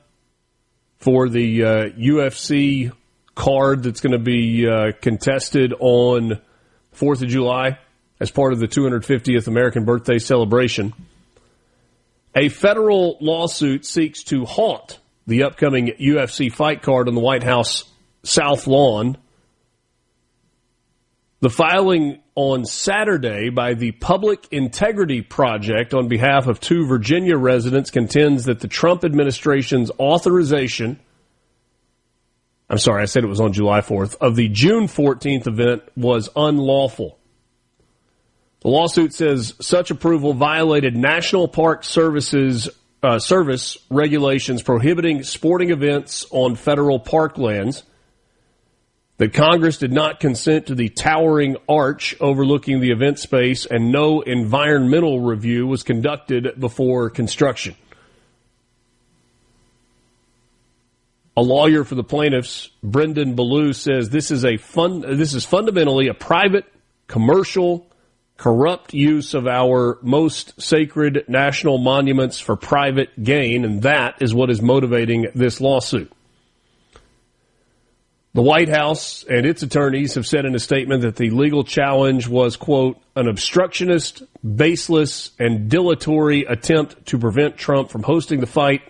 for the UFC card that's going to be contested on 4th of July. As part of the 250th American birthday celebration. A federal lawsuit seeks to haunt the upcoming UFC fight card on the White House South Lawn. The filing on Saturday by the Public Integrity Project on behalf of 2 Virginia residents contends that the Trump administration's authorization, I'm sorry, I said it was on July 4th, of the June 14th event was unlawful. The lawsuit says such approval violated National Park Service regulations prohibiting sporting events on federal parklands, that Congress did not consent to the towering arch overlooking the event space, and no environmental review was conducted before construction. A lawyer for the plaintiffs, Brendan Ballou, says this is fundamentally a private, commercial, corrupt use of our most sacred national monuments for private gain, and that is what is motivating this lawsuit. The White House and its attorneys have said in a statement that the legal challenge was, quote, an obstructionist, baseless, and dilatory attempt to prevent Trump from hosting the fight,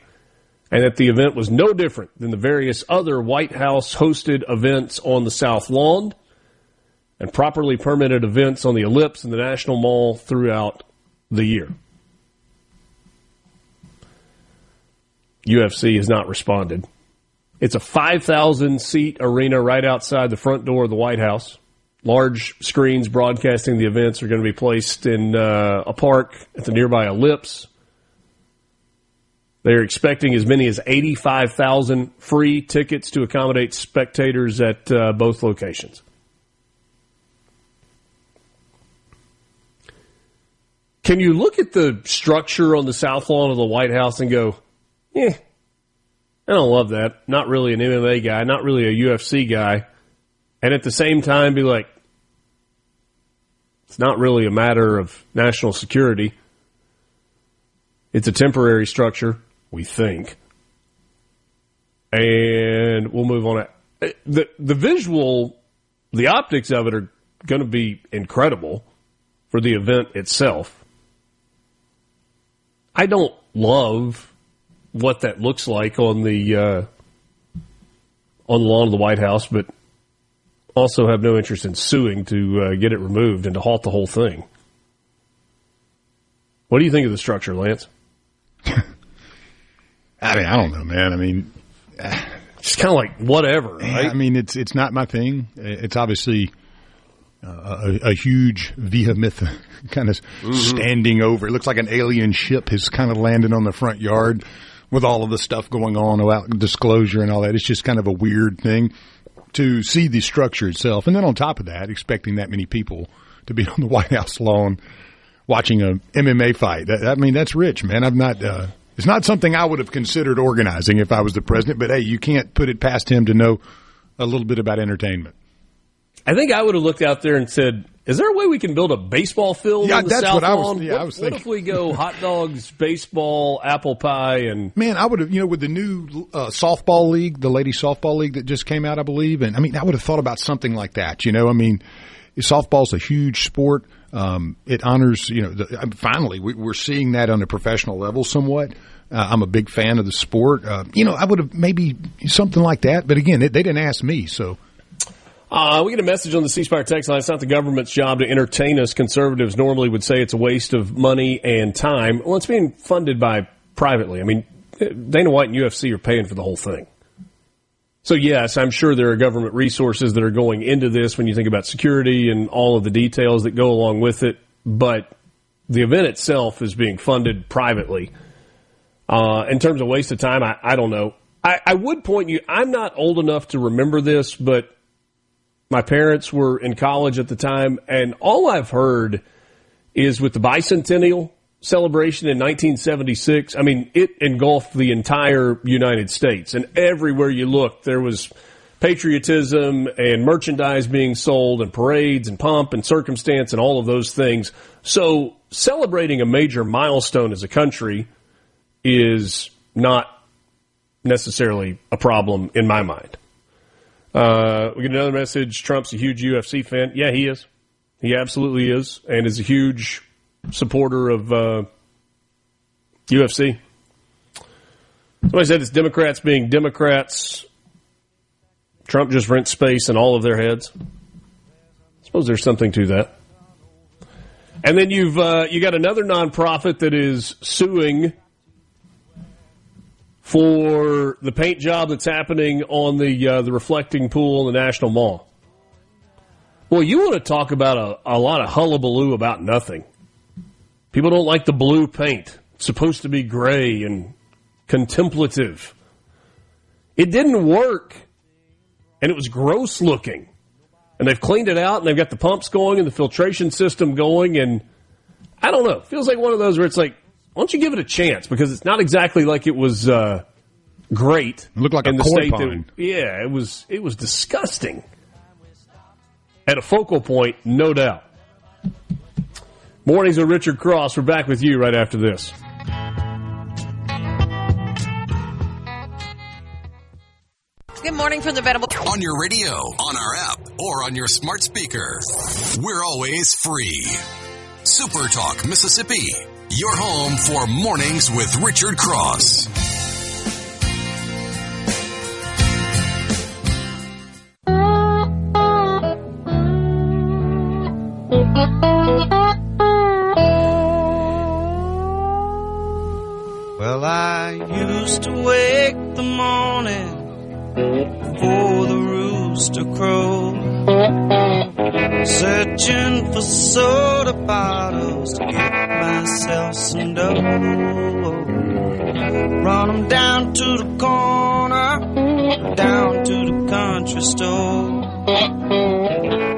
and that the event was no different than the various other White House-hosted events on the South Lawn and properly permitted events on the Ellipse and the National Mall throughout the year. UFC has not responded. It's a 5,000-seat arena right outside the front door of the White House. Large screens broadcasting the events are going to be placed in a park at the nearby Ellipse. They're expecting as many as 85,000 free tickets to accommodate spectators at both locations. Can you look at the structure on the South Lawn of the White House and go, I don't love that. Not really an MMA guy, not really a UFC guy. And at the same time be like, it's not really a matter of national security. It's a temporary structure, we think. And we'll move on. The visual, the optics of it are going to be incredible for the event itself. I don't love what that looks like on the lawn of the White House, but also have no interest in suing to get it removed and to halt the whole thing. What do you think of the structure, Lance? I mean, I don't know, man. I mean, it's kind of like whatever, right? I mean, it's not my thing. It's obviously a huge behemoth kind of standing over. It looks like an alien ship has kind of landed on the front yard with all of the stuff going on about disclosure and all that. It's just kind of a weird thing to see the structure itself. And then on top of that, expecting that many people to be on the White House lawn watching a MMA fight. I mean, that's rich, man. It's not something I would have considered organizing if I was the president, but hey, you can't put it past him to know a little bit about entertainment. I think I would have looked out there and said, is there a way we can build a baseball field on the South Lawn? I was thinking. What if we go hot dogs, baseball, apple pie, and... Man, I would have, with the new softball league, the ladies softball league that just came out, I believe, and I mean, I would have thought about something like that, I mean, softball's a huge sport. It honors, finally, we're seeing that on a professional level somewhat. I'm a big fan of the sport. I would have maybe something like that, but again, they didn't ask me, so... we get a message on the C Spire text line. It's not the government's job to entertain us. Conservatives normally would say it's a waste of money and time. Well, it's being funded by privately. I mean, Dana White and UFC are paying for the whole thing. So, yes, I'm sure there are government resources that are going into this when you think about security and all of the details that go along with it. But the event itself is being funded privately. In terms of waste of time, I don't know. I would point you, I'm not old enough to remember this, but my parents were in college at the time, and all I've heard is with the bicentennial celebration in 1976, I mean, it engulfed the entire United States. And everywhere you looked, there was patriotism and merchandise being sold and parades and pomp and circumstance and all of those things. So celebrating a major milestone as a country is not necessarily a problem in my mind. We get another message. Trump's a huge UFC fan. Yeah, he is. He absolutely is, and is a huge supporter of UFC. Somebody said it's Democrats being Democrats. Trump just rents space in all of their heads. I suppose there's something to that. And then you got another nonprofit that is suing for the paint job that's happening on the reflecting pool in the National Mall. Well, you want to talk about a lot of hullabaloo about nothing. People don't like the blue paint. It's supposed to be gray and contemplative. It didn't work, and it was gross looking. And they've cleaned it out, and they've got the pumps going and the filtration system going, and I don't know. It feels like one of those where it's like, why don't you give it a chance? Because it's not exactly like it was great. It looked like a koi pond. Yeah, it was disgusting. At a focal point, no doubt. Mornings with Richard Cross. We're back with you right after this. Good morning from the Venable. On your radio, on our app, or on your smart speaker. We're always free. SuperTalk Mississippi. Your home for Mornings with Richard Cross. Well, I used to wake the morning before the rooster crowed, searching for soda bottles to get myself some dough. Run 'em down to the corner, down to the country store,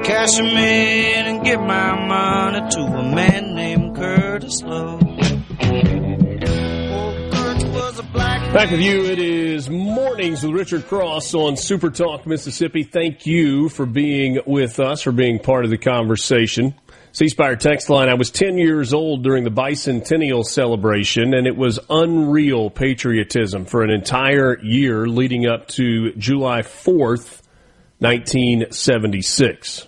cash 'em in and give my money to a man named Curtis Lowe. Back with you. It is Mornings with Richard Cross on SuperTalk Mississippi. Thank you for being with us, for being part of the conversation. C Spire text line, I was 10 years old during the bicentennial celebration, and it was unreal patriotism for an entire year leading up to July 4th, 1976.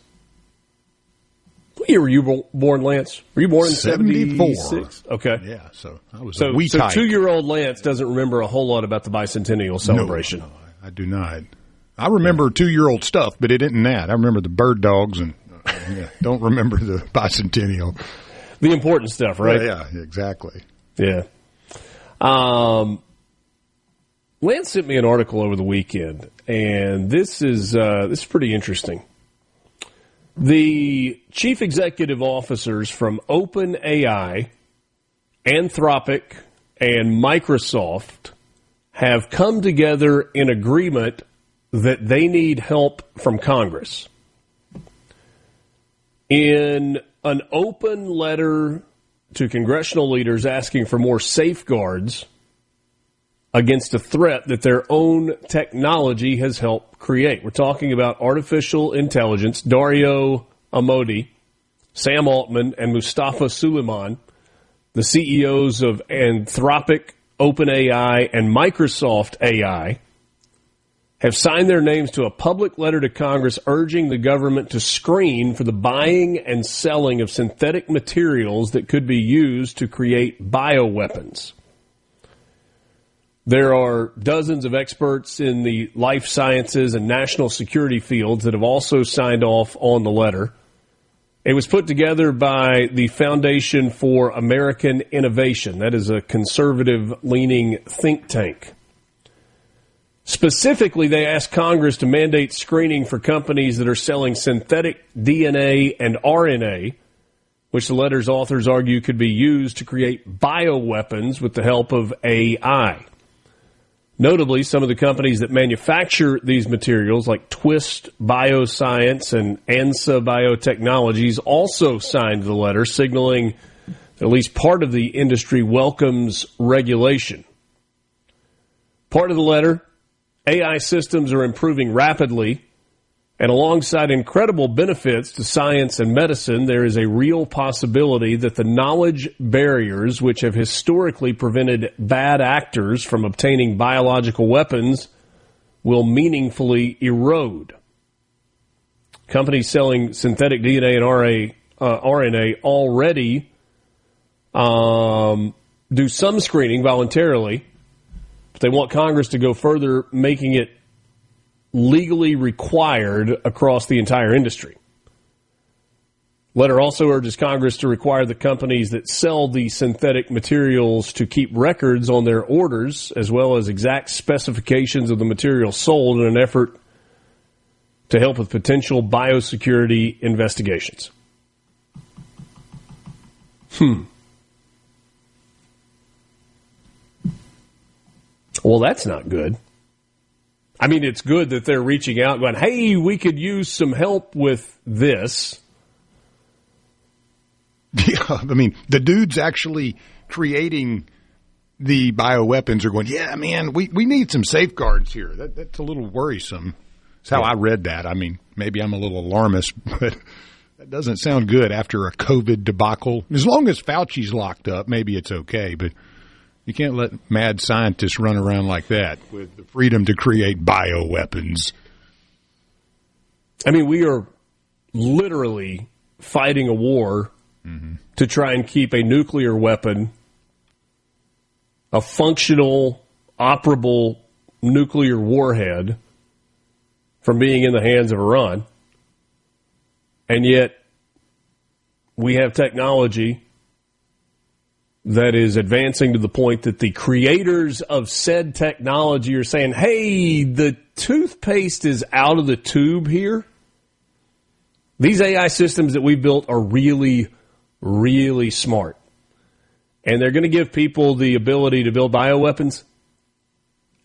What year were you born, Lance? Were you born in 76? Okay. Yeah, so I was so, a wee tyke. 2-year-old Lance doesn't remember a whole lot about the bicentennial celebration. No, I do not. I remember 2-year-old stuff, but it isn't that. I remember the bird dogs and don't remember the bicentennial. The important stuff, right? Yeah, exactly. Yeah. Lance sent me an article over the weekend, and this is pretty interesting. The chief executive officers from OpenAI, Anthropic, and Microsoft have come together in agreement that they need help from Congress. In an open letter to congressional leaders asking for more safeguards against a threat that their own technology has helped create. We're talking about artificial intelligence. Dario Amodi, Sam Altman, and Mustafa Suleiman, the CEOs of Anthropic, OpenAI, and Microsoft AI, have signed their names to a public letter to Congress urging the government to screen for the buying and selling of synthetic materials that could be used to create bioweapons. There are dozens of experts in the life sciences and national security fields that have also signed off on the letter. It was put together by the Foundation for American Innovation. That is a conservative-leaning think tank. Specifically, they asked Congress to mandate screening for companies that are selling synthetic DNA and RNA, which the letter's authors argue could be used to create bioweapons with the help of AI. Notably, some of the companies that manufacture these materials, like Twist Bioscience and ANSA Biotechnologies, also signed the letter, signaling that at least part of the industry welcomes regulation. Part of the letter, AI systems are improving rapidly, and alongside incredible benefits to science and medicine, there is a real possibility that the knowledge barriers which have historically prevented bad actors from obtaining biological weapons will meaningfully erode. Companies selling synthetic DNA and RNA already do some screening voluntarily, but they want Congress to go further, making it legally required across the entire industry. Letter also urges Congress to require the companies that sell the synthetic materials to keep records on their orders, as well as exact specifications of the material sold, in an effort to help with potential biosecurity investigations. Well, that's not good. I mean, it's good that they're reaching out and going, hey, we could use some help with this. Yeah, I mean, the dudes actually creating the bioweapons are going, yeah, man, we need some safeguards here. That's a little worrisome. That's how I read that. I mean, maybe I'm a little alarmist, but that doesn't sound good after a COVID debacle. As long as Fauci's locked up, maybe it's okay, but you can't let mad scientists run around like that with the freedom to create bioweapons. I mean, we are literally fighting a war to try and keep a nuclear weapon, a functional, operable nuclear warhead, from being in the hands of Iran. And yet, we have technology that is advancing to the point that the creators of said technology are saying, hey, the toothpaste is out of the tube here. These AI systems that we built are really, really smart. And they're going to give people the ability to build bioweapons.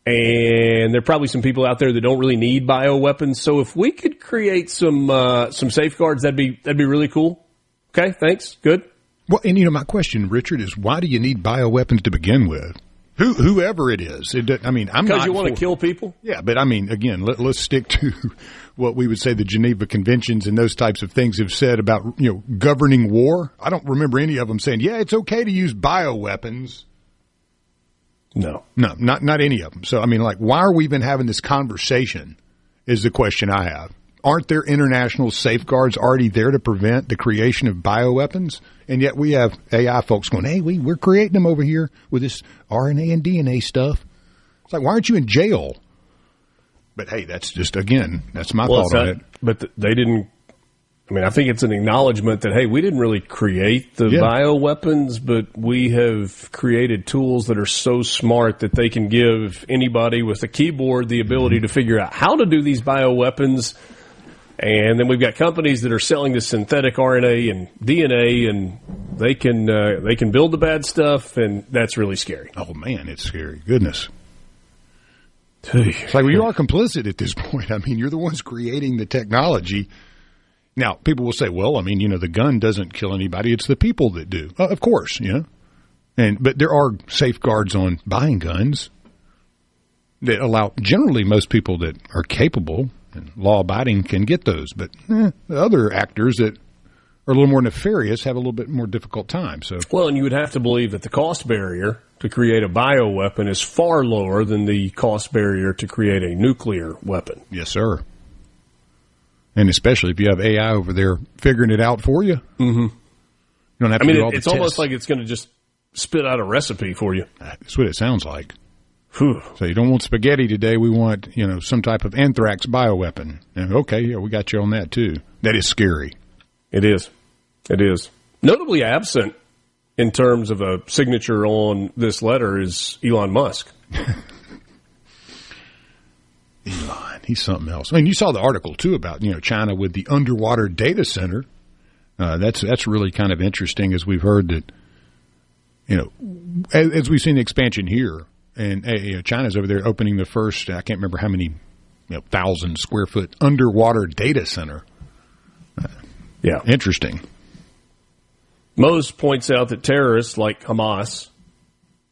And there are probably some people out there that don't really need bioweapons. So if we could create some safeguards, that'd be really cool. Okay, thanks. Good. Well, and my question, Richard, is why do you need bioweapons to begin with? Whoever it is. I'm not because you want to kill people? Yeah, but I mean, again, let's stick to what we would say the Geneva Conventions and those types of things have said about, governing war. I don't remember any of them saying, yeah, it's okay to use bioweapons. No, not any of them. So, I mean, why are we even having this conversation is the question I have. Aren't there international safeguards already there to prevent the creation of bioweapons? And yet we have AI folks going, hey, we're creating them over here with this RNA and DNA stuff. It's like, why aren't you in jail? But, hey, that's just, again, that's my thought on it. But they didn't. I mean, I think it's an acknowledgement that, hey, we didn't really create the bioweapons, but we have created tools that are so smart that they can give anybody with a keyboard the ability to figure out how to do these bioweapons. And then we've got companies that are selling this synthetic RNA and DNA, and they can build the bad stuff, and that's really scary. Oh, man, it's scary. Goodness. It's like, well, you are complicit at this point. I mean, you're the ones creating the technology. Now, people will say, well, I mean, the gun doesn't kill anybody. It's the people that do. Of course, but there are safeguards on buying guns that allow generally most people that are capable and law-abiding can get those. But the other actors that are a little more nefarious have a little bit more difficult time. So, well, and you would have to believe that the cost barrier to create a bioweapon is far lower than the cost barrier to create a nuclear weapon. Yes, sir. And especially if you have AI over there figuring it out for you. Mm-hmm. You don't have to do all the it's tests. almost like it's going to just spit out a recipe for you. That's what it sounds like. Whew. So you don't want spaghetti today. We want, some type of anthrax bioweapon. And okay, yeah, we got you on that too. That is scary. It is. It is. Notably absent in terms of a signature on this letter is Elon Musk. Elon, he's something else. I mean, you saw the article too about China with the underwater data center. That's really kind of interesting, as we've heard that as we've seen the expansion here, and China's over there opening the first, I can't remember how many 1,000 square foot underwater data center. Interesting. Mose points out that terrorists like Hamas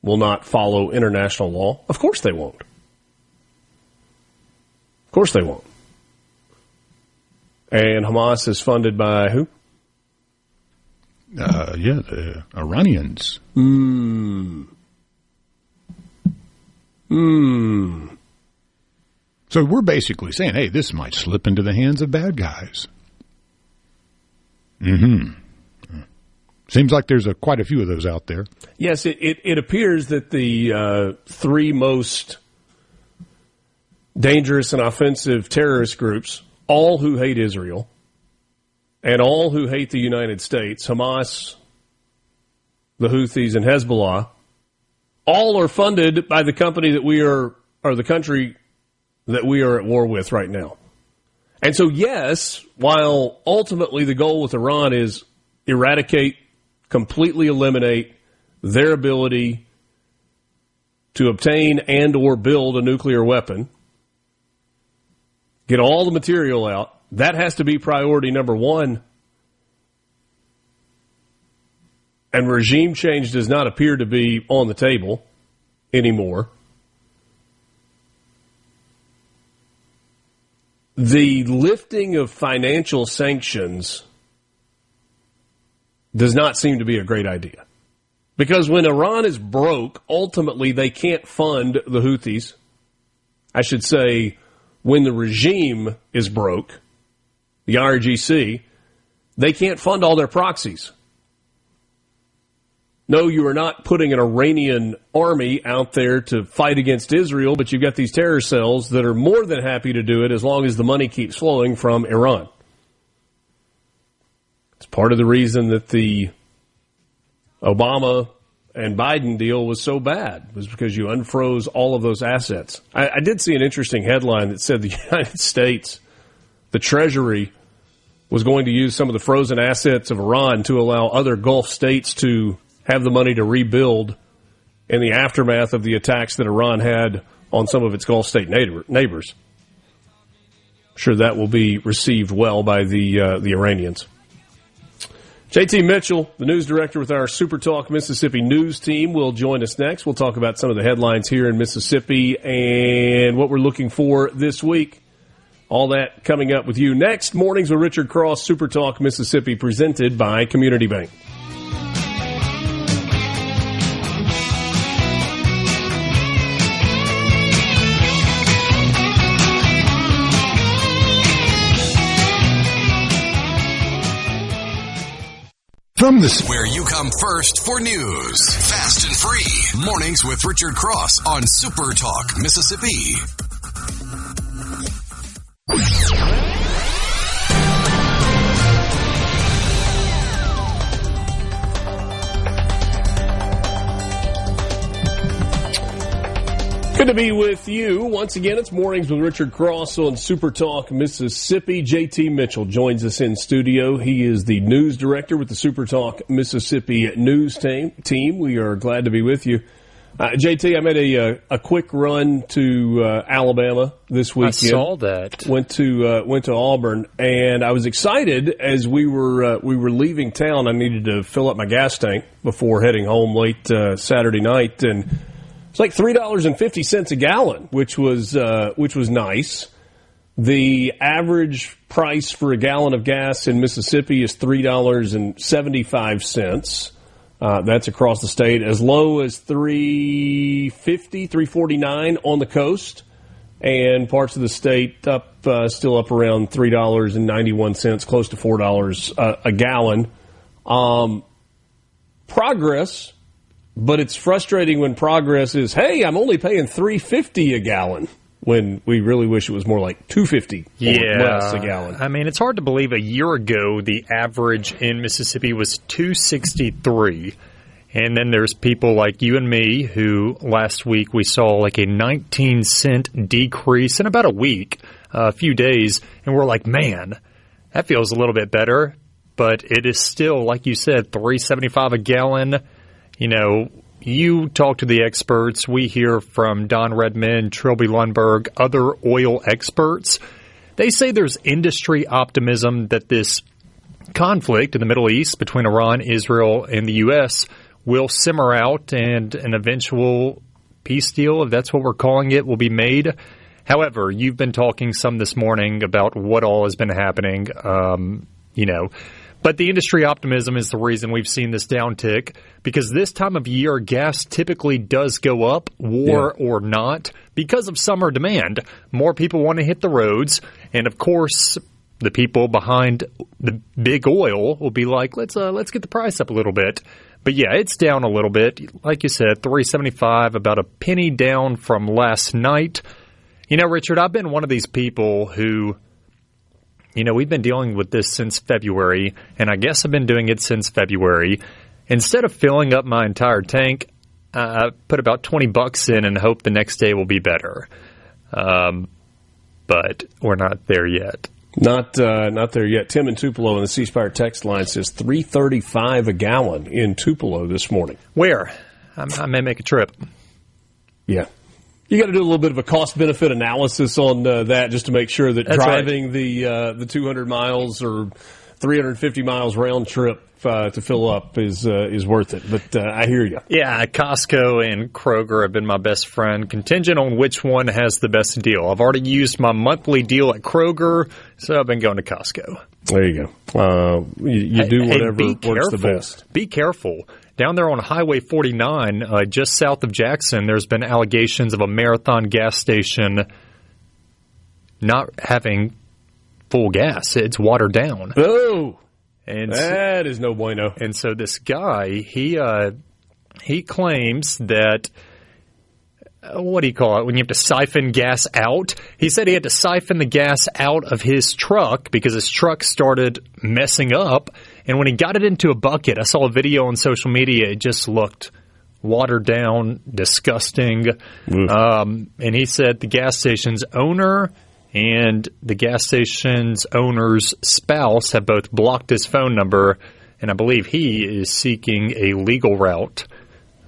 will not follow international law. Of course they won't. Of course they won't. And Hamas is funded by who? The Iranians. So we're basically saying, hey, this might slip into the hands of bad guys. Seems like there's quite a few of those out there. Yes, it appears that the three most dangerous and offensive terrorist groups, all who hate Israel and all who hate the United States, Hamas, the Houthis, and Hezbollah, all are funded by the company that we are, or the country that we are at war with right now. And so, yes, while ultimately the goal with Iran is eradicate, completely eliminate their ability to obtain and or build a nuclear weapon, get all the material out, that has to be priority number one. And regime change does not appear to be on the table anymore. The lifting of financial sanctions does not seem to be a great idea. Because when Iran is broke, ultimately they can't fund the Houthis. I should say, when the regime is broke, the IRGC, they can't fund all their proxies. No, you are not putting an Iranian army out there to fight against Israel, but you've got these terror cells that are more than happy to do it as long as the money keeps flowing from Iran. It's part of the reason that the Obama and Biden deal was so bad, was because you unfroze all of those assets. I did see an interesting headline that said the United States, the Treasury, was going to use some of the frozen assets of Iran to allow other Gulf states to have the money to rebuild in the aftermath of the attacks that Iran had on some of its Gulf state neighbors. I'm sure that will be received well by the Iranians. JT Mitchell, the news director with our SuperTalk Mississippi news team, will join us next. We'll talk about some of the headlines here in Mississippi and what we're looking for this week. All that coming up with you next. Mornings with Richard Cross, SuperTalk Mississippi, presented by Community Bank. From where you come first for news. Fast and free. Mornings with Richard Cross on SuperTalk Mississippi. Good to be with you. Once again, it's Mornings with Richard Cross on SuperTalk Mississippi. JT Mitchell joins us in studio. He is the news director with the SuperTalk Mississippi news team. We are glad to be with you. JT, I made a quick run to Alabama this weekend. I saw that. Went to Auburn, and I was excited as we were leaving town. I needed to fill up my gas tank before heading home late Saturday night, and it's like $3.50 a gallon, which was nice. The average price for a gallon of gas in Mississippi is $3.75. That's across the state, as low as $3.50, $3.49 on the coast, and parts of the state still up around $3.91, close to $4 a gallon. Progress. But it's frustrating when progress is, hey, I'm only paying $3.50 a gallon, when we really wish it was more like $2.50 or less a gallon. I mean, it's hard to believe a year ago the average in Mississippi was $2.63. And then there's people like you and me who last week we saw like a 19-cent decrease in about a week, a few days, and we're like, man, that feels a little bit better. But it is still, like you said, $3.75 a gallon. You know, you talk to the experts. We hear from Don Redmond, Trilby Lundberg, other oil experts. They say there's industry optimism that this conflict in the Middle East between Iran, Israel, and the U.S. will simmer out and an eventual peace deal, if that's what we're calling it, will be made. However, you've been talking some this morning about what all has been happening, But the industry optimism is the reason we've seen this downtick, because this time of year, gas typically does go up, war or not, because of summer demand. More people want to hit the roads, and of course, the people behind the big oil will be like, let's get the price up a little bit. But yeah, it's down a little bit. Like you said, $3.75, about a penny down from last night. You know, Richard, I've been one of these people who, we've been dealing with this since February, and I guess I've been doing it since February. Instead of filling up my entire tank, I put about $20 in and hope the next day will be better. But we're not there yet. Not there yet. Tim in Tupelo on the C Spire text line says $3.35 a gallon in Tupelo this morning. Where? I may make a trip. Yeah. You got to do a little bit of a cost-benefit analysis on that just to make sure that driving the 200 miles or 350 miles round trip to fill up is worth it. But I hear you. Yeah, Costco and Kroger have been my best friend, contingent on which one has the best deal. I've already used my monthly deal at Kroger, so I've been going to Costco. There you go. You do whatever works the best. Be careful. Down there on Highway 49, just south of Jackson, there's been allegations of a Marathon gas station not having full gas. It's watered down. Oh, and that is no bueno. And so this guy, he claims that, what do you call it, when you have to siphon gas out? He said he had to siphon the gas out of his truck because his truck started messing up. And when he got it into a bucket, I saw a video on social media, it just looked watered down, disgusting. And he said the gas station's owner and the gas station's owner's spouse have both blocked his phone number, and I believe he is seeking a legal route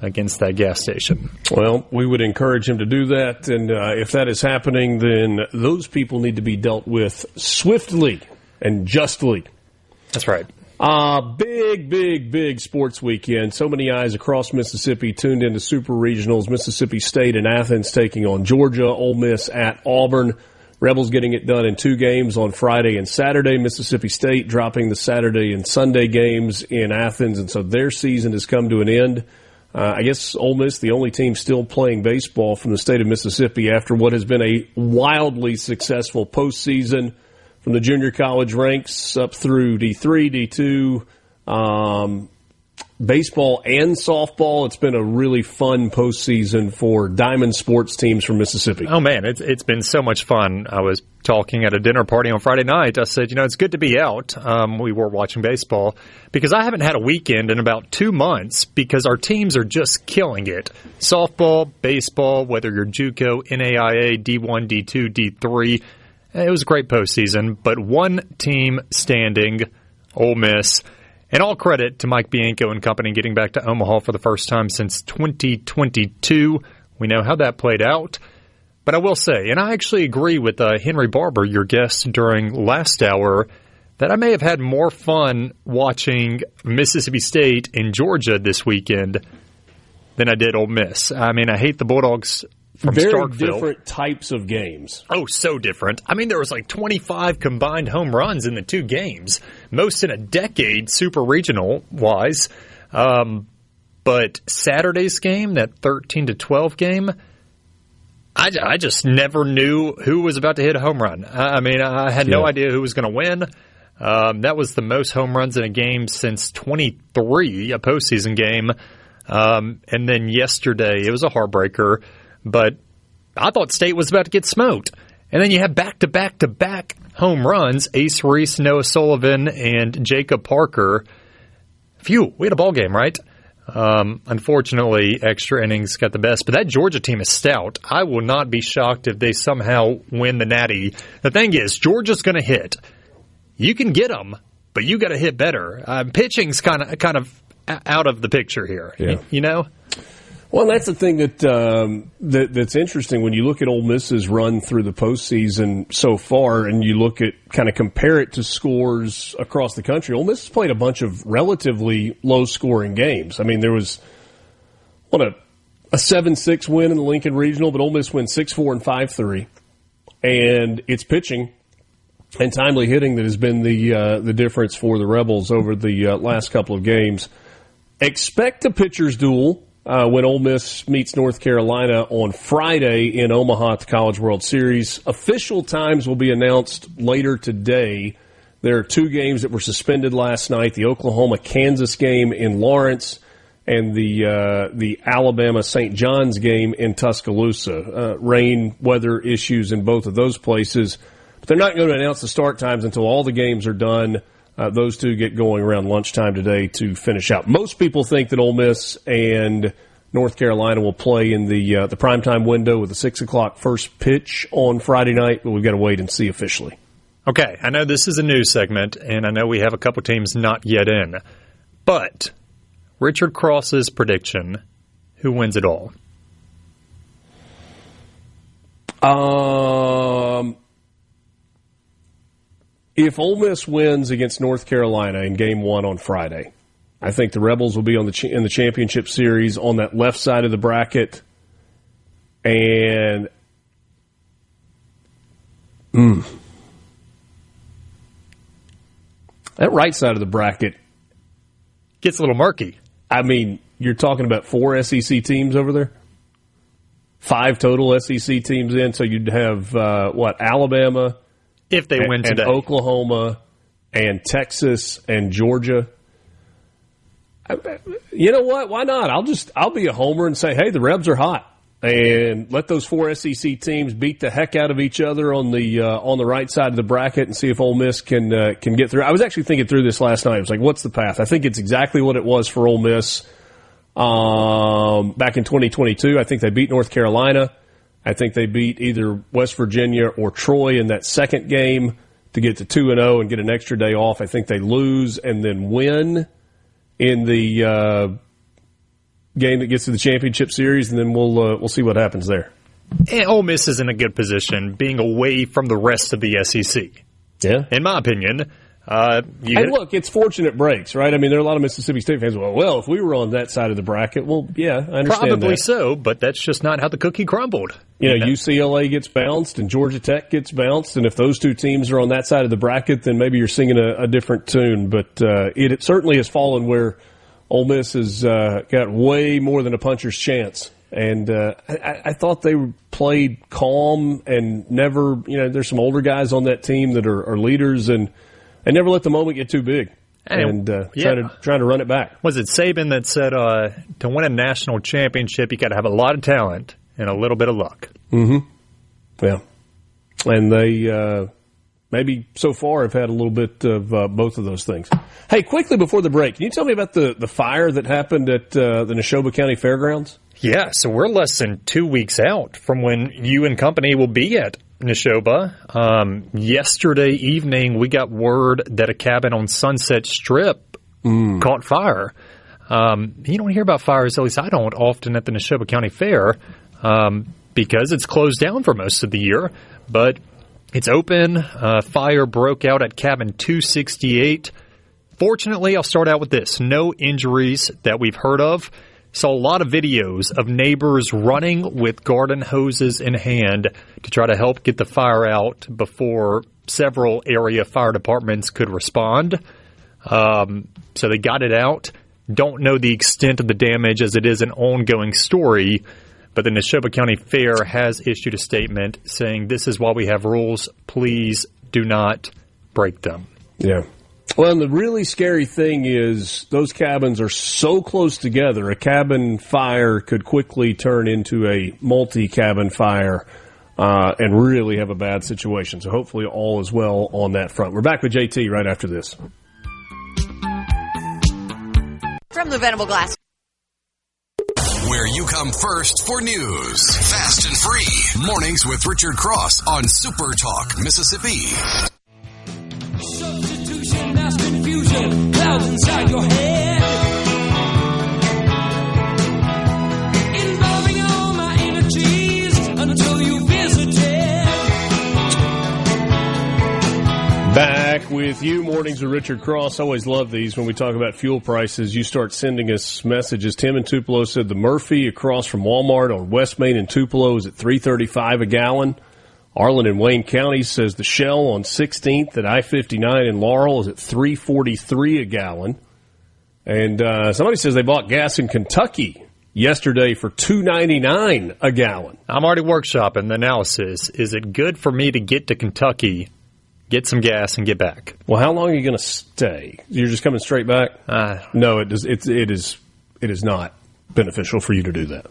against that gas station. Well, we would encourage him to do that, and if that is happening, then those people need to be dealt with swiftly and justly. That's right. Big sports weekend. So many eyes across Mississippi tuned into Super Regionals. Mississippi State and Athens taking on Georgia, Ole Miss at Auburn. Rebels getting it done in 2 games on Friday and Saturday. Mississippi State dropping the Saturday and Sunday games in Athens, and so their season has come to an end. I guess Ole Miss, the only team still playing baseball from the state of Mississippi after what has been a wildly successful postseason from the junior college ranks up through D3, D2, baseball and softball. It's been a really fun postseason for Diamond sports teams from Mississippi. Oh, man, it's been so much fun. I was talking at a dinner party on Friday night. I said, it's good to be out. We were watching baseball because I haven't had a weekend in about 2 months because our teams are just killing it. Softball, baseball, whether you're JUCO, NAIA, D1, D2, D3. It was a great postseason, but one team standing, Ole Miss. And all credit to Mike Bianco and company getting back to Omaha for the first time since 2022. We know how that played out. But I will say, and I actually agree with Henry Barbour, your guest during last hour, that I may have had more fun watching Mississippi State and Georgia this weekend than I did Ole Miss. I mean, I hate the Bulldogs from very Starkville. Different types of games. Oh, so different. I mean, there was like 25 combined home runs in the two games, most in a decade, super regional-wise. But Saturday's game, that 13-12 game, I just never knew who was about to hit a home run. I mean, I had no idea who was going to win. That was the most home runs in a game since 23, a postseason game. And then yesterday, it was a heartbreaker. But I thought State was about to get smoked. And then you have back-to-back-to-back home runs, Ace Reese, Noah Sullivan, and Jacob Parker. Phew, we had a ball game, right? Unfortunately, extra innings got the best. But that Georgia team is stout. I will not be shocked if they somehow win the Natty. The thing is, Georgia's going to hit. You can get them, but you got to hit better. Pitching's kind of out of the picture here, you know? Well, that's the thing that's interesting when you look at Ole Miss's run through the postseason so far, and you look at kind of compare it to scores across the country. Ole Miss has played a bunch of relatively low-scoring games. I mean, there was a 7-6 win in the Lincoln Regional, but Ole Miss wins 6-4 and 5-3, and it's pitching and timely hitting that has been the difference for the Rebels over the last couple of games. Expect a pitcher's duel when Ole Miss meets North Carolina on Friday in Omaha at the College World Series. Official times will be announced later today. There are two games that were suspended last night, the Oklahoma-Kansas game in Lawrence and the Alabama-St. John's game in Tuscaloosa. Rain, weather issues in both of those places. But they're not going to announce the start times until all the games are done. Those two get going around lunchtime today to finish out. Most people think that Ole Miss and North Carolina will play in the primetime window with a 6 o'clock first pitch on Friday night, but we've got to wait and see officially. Okay, I know this is a news segment, and I know we have a couple teams not yet in. But Richard Cross's prediction, who wins it all? If Ole Miss wins against North Carolina in Game 1 on Friday, I think the Rebels will be in the championship series on that left side of the bracket. And that right side of the bracket gets a little murky. I mean, you're talking about 4 SEC teams over there? 5 total SEC teams in, so you'd have, Alabama, if they win today, and Oklahoma, and Texas, and Georgia. You know what? Why not? I'll be a homer and say, hey, the Rebs are hot, and let those 4 SEC teams beat the heck out of each other on the right side of the bracket and see if Ole Miss can get through. I was actually thinking through this last night. I was like, what's the path? I think it's exactly what it was for Ole Miss back in 2022. I think they beat North Carolina. I think they beat either West Virginia or Troy in that second game to get to 2-0 and get an extra day off. I think they lose and then win in the game that gets to the championship series, and then we'll see what happens there. And Ole Miss is in a good position, being away from the rest of the SEC. Yeah, in my opinion. And look, it's fortunate breaks, right? I mean, there are a lot of Mississippi State fans. Well, if we were on that side of the bracket, well, yeah, I understand probably that. so, but that's just not how the cookie crumbled. You know, UCLA gets bounced and Georgia Tech gets bounced, and if those two teams are on that side of the bracket, then maybe you're singing a different tune. But it certainly has fallen where Ole Miss has got way more than a puncher's chance. And I thought they played calm and never, there's some older guys on that team that are leaders, and never let the moment get too big. and trying to run it back. Was it Saban that said to win a national championship, you got to have a lot of talent and a little bit of luck? Mm-hmm. Yeah. And they maybe so far have had a little bit of both of those things. Hey, quickly before the break, can you tell me about the fire that happened at the Neshoba County Fairgrounds? Yeah, so we're less than 2 weeks out from when you and company will be at Neshoba. Yesterday evening, we got word that a cabin on Sunset Strip caught fire. You don't hear about fires, at least I don't, often at the Neshoba County Fair because it's closed down for most of the year. But it's open. Fire broke out at cabin 268. Fortunately, I'll start out with this. No injuries that we've heard of. Saw a lot of videos of neighbors running with garden hoses in hand to try to help get the fire out before several area fire departments could respond. So they got it out. Don't know the extent of the damage as it is an ongoing story, but the Neshoba County Fair has issued a statement saying this is why we have rules. Please do not break them. Yeah. Well, and the really scary thing is those cabins are so close together, a cabin fire could quickly turn into a multi-cabin fire and really have a bad situation. So hopefully all is well on that front. We're back with JT right after this. From the Venable Glass. Where you come first for news. Fast and free. Mornings with Richard Cross on SuperTalk, Mississippi. Substitution, mass confusion, clouds inside your head. Involving all my energies until you visited. Back with you, Mornings with Richard Cross. Always love these when we talk about fuel prices. You start sending us messages. Tim in Tupelo said the Murphy across from Walmart on West Main in Tupelo is at $3.35 a gallon. Arlen in Wayne County says the Shell on 16th at I-59 in Laurel is at $3.43 a gallon. And somebody says they bought gas in Kentucky yesterday for $2.99 a gallon. I'm already workshopping the analysis. Is it good for me to get to Kentucky, get some gas, and get back? Well, how long are you going to stay? You're just coming straight back? No, it is not beneficial for you to do that.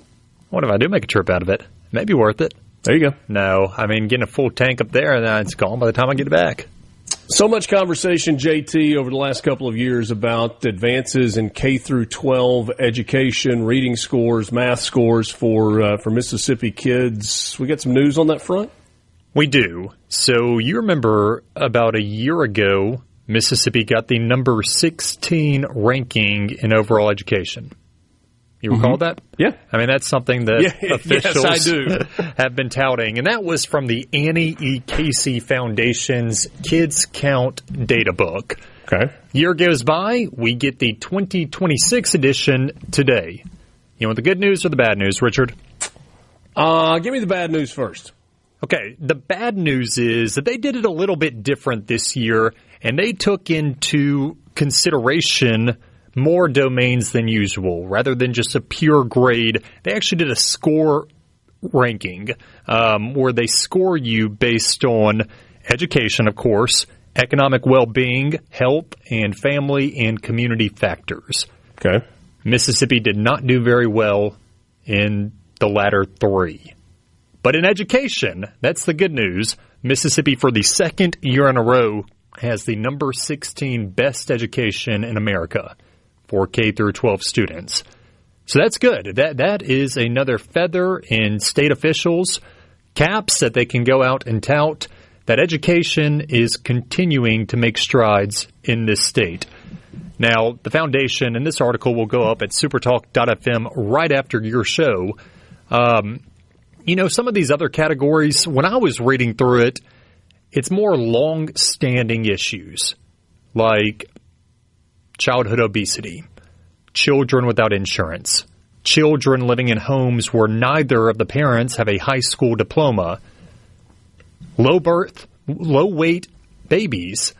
What if I do make a trip out of it? Maybe worth it. There you go. No, I mean, getting a full tank up there, and then it's gone by the time I get it back. So much conversation, JT, over the last couple of years about advances in K through 12 education, reading scores, math scores for Mississippi kids. We got some news on that front? We do. So you remember about a year ago, Mississippi got the number 16 ranking in overall education. You recall that? Yeah. I mean, that's something that officials yes, I do. have been touting. And that was from the Annie E. Casey Foundation's Kids Count data book. Okay. Year goes by, we get the 2026 edition today. You want the good news or the bad news, Richard? Give me the bad news first. Okay. The bad news is that they did it a little bit different this year, and they took into consideration more domains than usual. Rather than just a pure grade, they actually did a score ranking where they score you based on education, of course, economic well-being, health, and family and community factors. Okay. Mississippi did not do very well in the latter three. But in education, that's the good news. Mississippi, for the second year in a row, has the number 16 best education in America for K through 12 students. So that's good. That is another feather in state officials' caps that they can go out and tout that education is continuing to make strides in this state. Now, the foundation, and this article will go up at supertalk.fm right after your show. Some of these other categories, when I was reading through it, it's more long-standing issues like childhood obesity, children without insurance, children living in homes where neither of the parents have a high school diploma, low weight babies.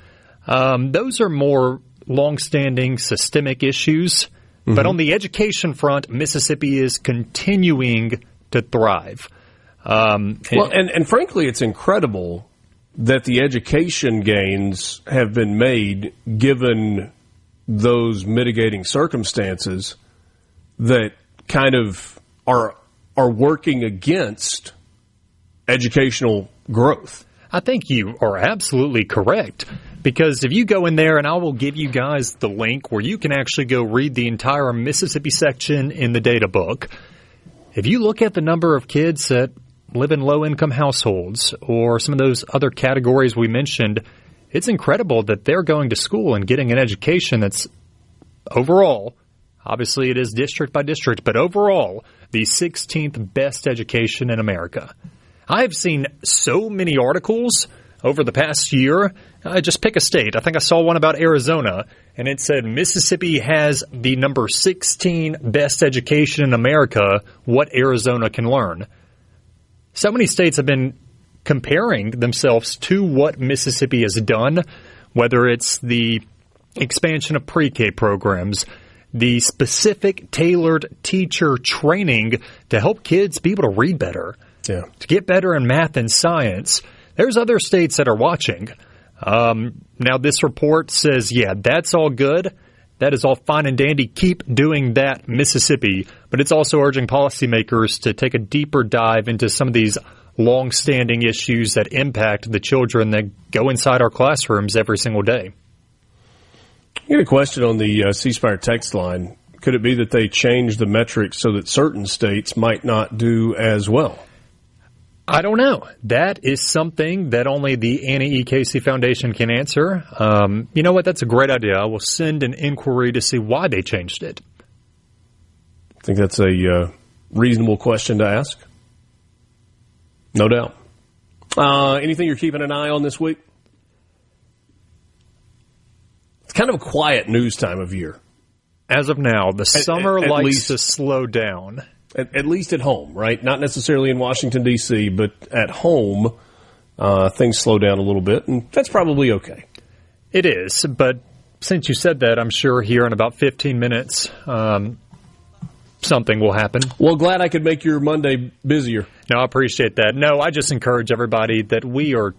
Those are more long-standing systemic issues. Mm-hmm. But on the education front, Mississippi is continuing to thrive. And frankly, it's incredible that the education gains have been made given those mitigating circumstances that kind of are working against educational growth. I think you are absolutely correct, because if you go in there, and I will give you guys the link where you can actually go read the entire Mississippi section in the data book. If you look at the number of kids that live in low-income households or some of those other categories we mentioned, it's incredible that they're going to school and getting an education that's overall, obviously it is district by district, but overall, the 16th best education in America. I've seen so many articles over the past year. Just pick a state. I think I saw one about Arizona, and it said Mississippi has the number 16 best education in America, what Arizona can learn. So many states have been comparing themselves to what Mississippi has done, whether it's the expansion of pre-K programs, the specific tailored teacher training to help kids be able to read better, to get better in math and science. There's other states that are watching. Now, this report says, yeah, that's all good. That is all fine and dandy. Keep doing that, Mississippi. But it's also urging policymakers to take a deeper dive into some of these long-standing issues that impact the children that go inside our classrooms every single day. I got a question on the C Spire text line. Could it be that they changed the metrics so that certain states might not do as well? I don't know. That is something that only the Annie E. Casey Foundation can answer. You know what? That's a great idea. I will send an inquiry to see why they changed it. I think that's a reasonable question to ask. No doubt. Anything you're keeping an eye on this week? It's kind of a quiet news time of year. As of now, the summer likes to slow down. At least at home, right? Not necessarily in Washington, D.C., but at home, things slow down a little bit, and that's probably okay. It is, but since you said that, I'm sure here in about 15 minutes, something will happen. Well, glad I could make your Monday busier. No, I appreciate that. No, I just encourage everybody that we are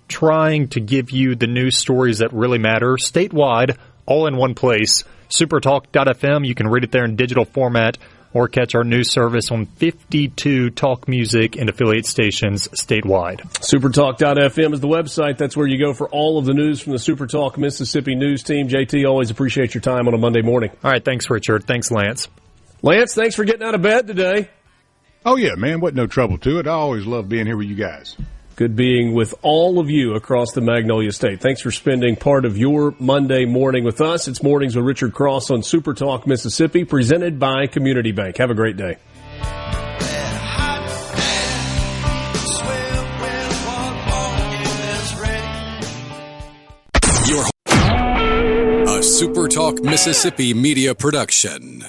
trying to give you the news stories that really matter statewide, all in one place. SuperTalk.fm, you can read it there in digital format, or catch our news service on 52 talk music and affiliate stations statewide. SuperTalk.fm is the website. That's where you go for all of the news from the SuperTalk Mississippi news team. JT, always appreciate your time on a Monday morning. All right, thanks, Richard. Thanks, Lance. Lance, thanks for getting out of bed today. Oh, yeah, man. Wasn't no trouble to it. I always love being here with you guys. Good being with all of you across the Magnolia State. Thanks for spending part of your Monday morning with us. It's Mornings with Richard Cross on Super Talk Mississippi, presented by Community Bank. Have a great day. A Super Talk Mississippi media production.